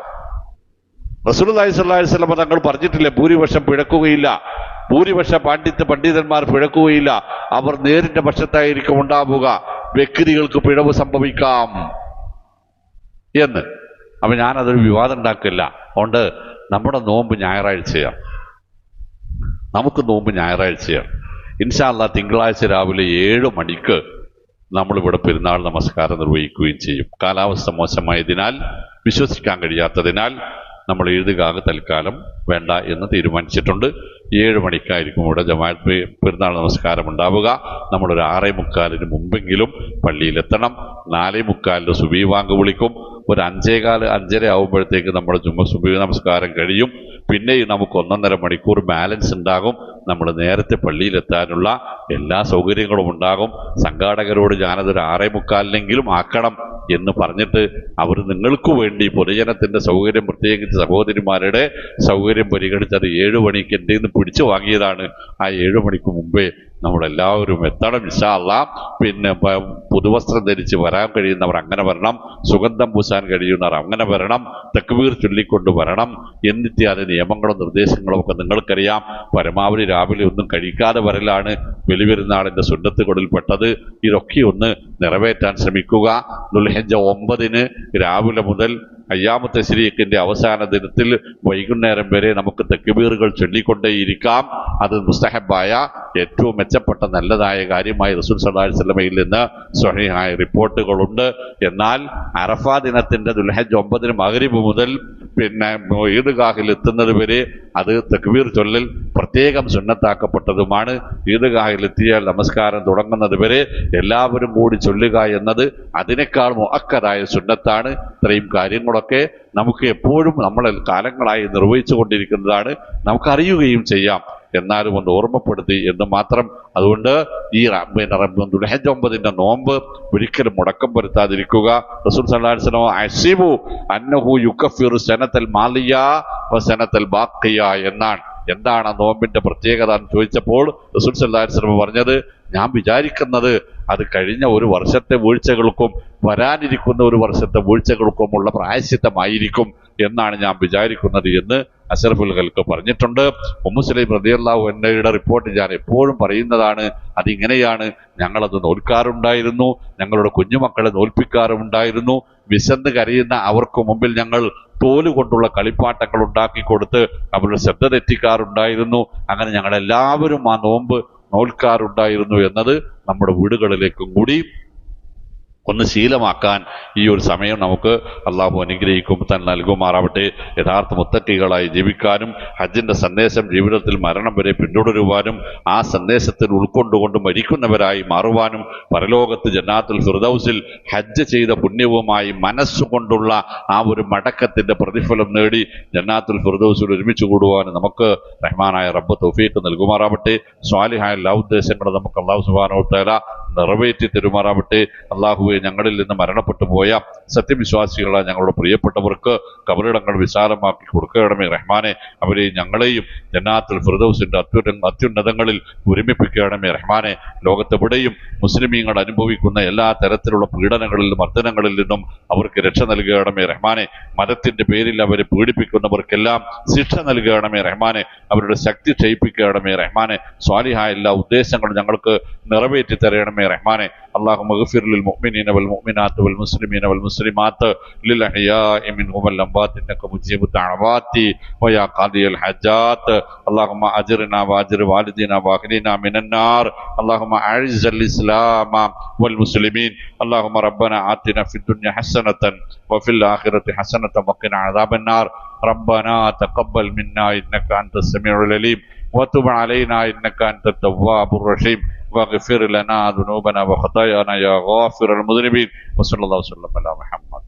റസൂലുള്ളാഹി സ്വല്ലല്ലാഹു അലൈഹി വസല്ലം തങ്ങൾ പറഞ്ഞിട്ടില്ലേ, ഭൂരിപക്ഷം പിഴക്കുകയില്ല, ഭൂരിപക്ഷ പണ്ഡിതന്മാർ പിഴക്കുകയില്ല, അവർ നേരിന്റെ പക്ഷത്തായിരിക്കും ഉണ്ടാവുക, വ്യക്തികൾക്ക് പിഴവ് സംഭവിക്കാം എന്ന്. അപ്പൊ ഞാനതൊരു വിവാദം ഉണ്ടാക്കില്ല. അതുകൊണ്ട് നമ്മുടെ നോമ്പ് ഞായറാഴ്ചയാണ്. നമുക്ക് നോമ്പ് ഞായറാഴ്ചയാണ്. ഇൻഷാ അല്ലാഹ് തിങ്കളാഴ്ച രാവിലെ 7 മണിക്ക് നമ്മളിവിടെ പെരുന്നാൾ നമസ്കാരം നിർവഹിക്കുകയും ചെയ്യും. കാലാവസ്ഥ മോശമായതിനാൽ, വിശ്വസിക്കാൻ കഴിയാത്തതിനാൽ നമ്മൾ എഴുതുകാകെ തൽക്കാലം വേണ്ട എന്ന് തീരുമാനിച്ചിട്ടുണ്ട്. 7 മണിക്കായിരിക്കും ഇവിടെ ജമാഅത്ത് പെരുന്നാൾ നമസ്കാരം ഉണ്ടാവുക. നമ്മളൊരു 6:45 മുമ്പെങ്കിലും പള്ളിയിലെത്തണം. 4:45 സുബഹി ബാങ്ക് വിളിക്കും. ഒരു 5:15 ആവുമ്പോഴത്തേക്ക് നമ്മുടെ സുബഹി നമസ്കാരം കഴിയും. പിന്നെ നമുക്ക് 1.5 മണിക്കൂർ ബാലൻസ് ഉണ്ടാകും. നമ്മൾ നേരത്തെ പള്ളിയിലെത്താനുള്ള എല്ലാ സൗകര്യങ്ങളും ഉണ്ടാകും. സംഘാടകരോട് ഞാനതൊരു 6:45 ആക്കണം എന്ന് പറഞ്ഞിട്ട് അവർ നിങ്ങൾക്ക് വേണ്ടി പൊതുജനത്തിന്റെ സൗകര്യം, പ്രത്യേകിച്ച് സഹോദരിമാരുടെ സൗകര്യം പരിഗണിച്ചത് 7 മണിക്ക് എൻ്റെ നിന്ന് പിടിച്ചു വാങ്ങിയതാണ്. ആ 7 മണിക്ക് മുമ്പേ നമ്മളെല്ലാവരും എത്തണം ഇൻഷാ അല്ലാഹ്. പിന്നെ പുതുവസ്ത്രം ധരിച്ച് വരാൻ കഴിയുന്നവർ അങ്ങനെ വരണം, സുഗന്ധം പൂശാൻ കഴിയുന്നവർ അങ്ങനെ വരണം, തക്ബീർ ചൊല്ലിക്കൊണ്ട് വരണം. എന്നിത്യാദി നിയമങ്ങളും നിർദ്ദേശങ്ങളും ഒക്കെ നിങ്ങൾക്കറിയാം. പരമാവധി രാവിലെ ഒന്നും കഴിക്കാതെ വരലാണ് ബലിപെരുന്നാളിന്റെ സുന്നത്തുകളിൽ പെട്ടത്. ഇതൊക്കെ ഒന്ന് നിറവേറ്റാൻ ശ്രമിക്കുക. ദുൽഹിജ്ജ 9 രാവിലെ മുതൽ അയ്യാമു തശ്രീഖിന്റെ അവസാന ദിനത്തിൽ വൈകുന്നേരം വരെ നമുക്ക് തക്ബീറുകൾ ചൊല്ലിക്കൊണ്ടേയിരിക്കാം. അത് മുസ്തഹബായ ഏറ്റവും മെച്ചപ്പെട്ട നല്ലതായ കാര്യമായി റസൂൽ സല്ലല്ലാഹു അലൈഹി വസല്ലമയിൽ നിന്ന് സ്വഹീഹായ റിപ്പോർട്ടുകളുണ്ട്. എന്നാൽ അറഫാ ദിനത്തിന്റെ ദുൽഹിജ്ജ 9 മഗ്രിബ് മുതൽ പിന്നെ ഈദ്ഗാഹിൽ എത്തുന്നത് വരെ അത് തക്ബീർ ചൊല്ലൽ പ്രത്യേകം സുന്നത്താക്കപ്പെട്ടതുമാണ്. ഈദ്ഗാഹിൽ എത്തിയാൽ നമസ്കാരം തുടങ്ങുന്നത് വരെ എല്ലാവരും കൂടി ചൊല്ലുക എന്നത് അതിനേക്കാൾ മുഅക്കദായ സുന്നത്താണ്. ഇത്രയും കാര്യങ്ങളൊക്കെ നമുക്ക് എപ്പോഴും നമ്മൾ കാലങ്ങളായി നിർവഹിച്ചു കൊണ്ടിരിക്കുന്നതാണ്, നമുക്കറിയുകയും ചെയ്യാം. എന്നാലും ഒന്ന് ഓർമ്മപ്പെടുത്തി എന്ന് മാത്രം. അതുകൊണ്ട് ഈ ദുൽഹിജ്ജ 9 നോമ്പ് ഒരിക്കലും മുടക്കം വരുത്താതിരിക്കുക. റസൂൽ സല്ലല്ലാഹു അലൈഹി വസല്ലം അസ്ബു അന്നഹു യുകഫിറു സനതൽ മാലിയ വ സനതൽ ബാഖിയ എന്നാണ്. എന്താണ് ആ നോമ്പിന്റെ പ്രത്യേകത എന്ന് ചോദിച്ചപ്പോൾ റസൂൽ സല്ലല്ലാഹു അലൈഹി വസല്ലം പറഞ്ഞത്, ഞാൻ വിചാരിക്കുന്നത് അത് കഴിഞ്ഞ ഒരു വർഷത്തെ വീഴ്ചകൾക്കും വരാനിരിക്കുന്ന ഒരു വർഷത്തെ വീഴ്ചകൾക്കുമുള്ള പ്രായശ്ചിത്തമായിരിക്കും എന്നാണ് ഞാൻ വിചാരിക്കുന്നത് എന്ന് അഷ്റഫുൽ ഖൽഖ് പറഞ്ഞിട്ടുണ്ട്. ഉമ്മു സുലൈം റളിയല്ലാഹു അൻഹയുടെ റിപ്പോർട്ട് ഞാൻ എപ്പോഴും പറയുന്നതാണ്. അതിങ്ങനെയാണ്, ഞങ്ങളത് നോൽക്കാറുണ്ടായിരുന്നു, ഞങ്ങളുടെ കുഞ്ഞുമക്കളെ നോൽപ്പിക്കാറുണ്ടായിരുന്നു. വിശന്ന് കരയുന്ന അവർക്ക് മുമ്പിൽ ഞങ്ങൾ തോലുകൊണ്ടുള്ള കളിപ്പാട്ടങ്ങൾ ഉണ്ടാക്കി കൊടുത്ത് അവരുടെ ശ്രദ്ധ തെറ്റിക്കാറുണ്ടായിരുന്നു. അങ്ങനെ ഞങ്ങളെല്ലാവരും ആ നോമ്പ് നോൽക്കാറുണ്ടായിരുന്നു എന്നത് നമ്മുടെ വീടുകളിലേക്കും കൂടി ഒന്ന് ശീലമാക്കാൻ ഈ ഒരു സമയം നമുക്ക് അള്ളാഹു അനുഗ്രഹിക്കും താൻ നൽകുമാറാവട്ടെ. യഥാർത്ഥ മുത്തക്കികളായി ജീവിക്കാനും ഹജ്ജിന്റെ സന്ദേശം ജീവിതത്തിൽ മരണം വരെ പിന്തുടരുവാനും ആ സന്ദേശത്തിൽ ഉൾക്കൊണ്ടുകൊണ്ട് മരിക്കുന്നവരായി മാറുവാനും പരലോകത്ത് ജന്നാത്തുൽ ഫിർദൗസിൽ ഹജ്ജ് ചെയ്ത പുണ്യവുമായി മനസ്സുകൊണ്ടുള്ള ആ ഒരു മടക്കത്തിന്റെ പ്രതിഫലം നേടി ജന്നാത്തുൽ ഫിർദൗസിൽ ഒരുമിച്ച് കൂടുവാനും നമുക്ക് റഹ്മാനായ റബ്ബ് തൗഫീഖ് നൽകുമാറാവട്ടെ. സ്വാലിഹായ എല്ലാ ഉദ്ദേശങ്ങളും നമുക്ക് അള്ളാഹു സുബ്ഹാനഹു വ തആല നിറവേറ്റി തരുമാറാവട്ടെ. അള്ളാഹുവെ, ഞങ്ങളിൽ നിന്ന് മരണപ്പെട്ടു പോയ സത്യവിശ്വാസികളായ ഞങ്ങളുടെ പ്രിയപ്പെട്ടവർക്ക് കബറിടങ്ങൾ വിശാലമാക്കി കൊടുക്കണമേ റഹ്മാനെ. അവരെയും ഞങ്ങളെയും ജന്നാത്തുൽ ഫിർദൗസിന്റെ അത്യുന്നതങ്ങളിൽ ഒരുമിപ്പിക്കണമേ റഹ്മാനെ. ലോകത്തെവിടെയും മുസ്ലിമീങ്ങൾ അനുഭവിക്കുന്ന എല്ലാ തരത്തിലുള്ള പീഡനങ്ങളിലും മർദ്ദനങ്ങളിൽ നിന്നും അവർക്ക് രക്ഷ നൽകണമേ റഹ്മാനെ. മതത്തിന്റെ പേരിൽ അവരെ പീഡിപ്പിക്കുന്നവർക്കെല്ലാം ശിക്ഷ നൽകണമേ റഹ്മാനെ. അവരുടെ ശക്തി ക്ഷയിപ്പിക്കണമേ റഹ്മാനെ. സ്വാലിഹായ എല്ലാ ഉദ്ദേശങ്ങളും ഞങ്ങൾക്ക് നിറവേറ്റി തരണമേ റഹ്മാനെ. اللهم اغفر للمؤمنين والمؤمنات والمسلمين والمسلمات للأحياء منهم والأموات إنك مجيب الدعوات ويا قاضي الحاجات. اللهم أجرنا وأجر والدينا وأهلنا من النار. اللهم أعز الإسلام والمسلمين. اللهم ربنا آتنا في الدنيا حسنة وفي الآخرة حسنة وقنا عذاب النار. ربنا تقبل منا إنك أنت السميع العليم وتب علينا إنك أنت التواب الرحيم واغفر لنا ذنوبنا وخطايانا يا غافر المذنبين. وصلى الله وسلم على محمد.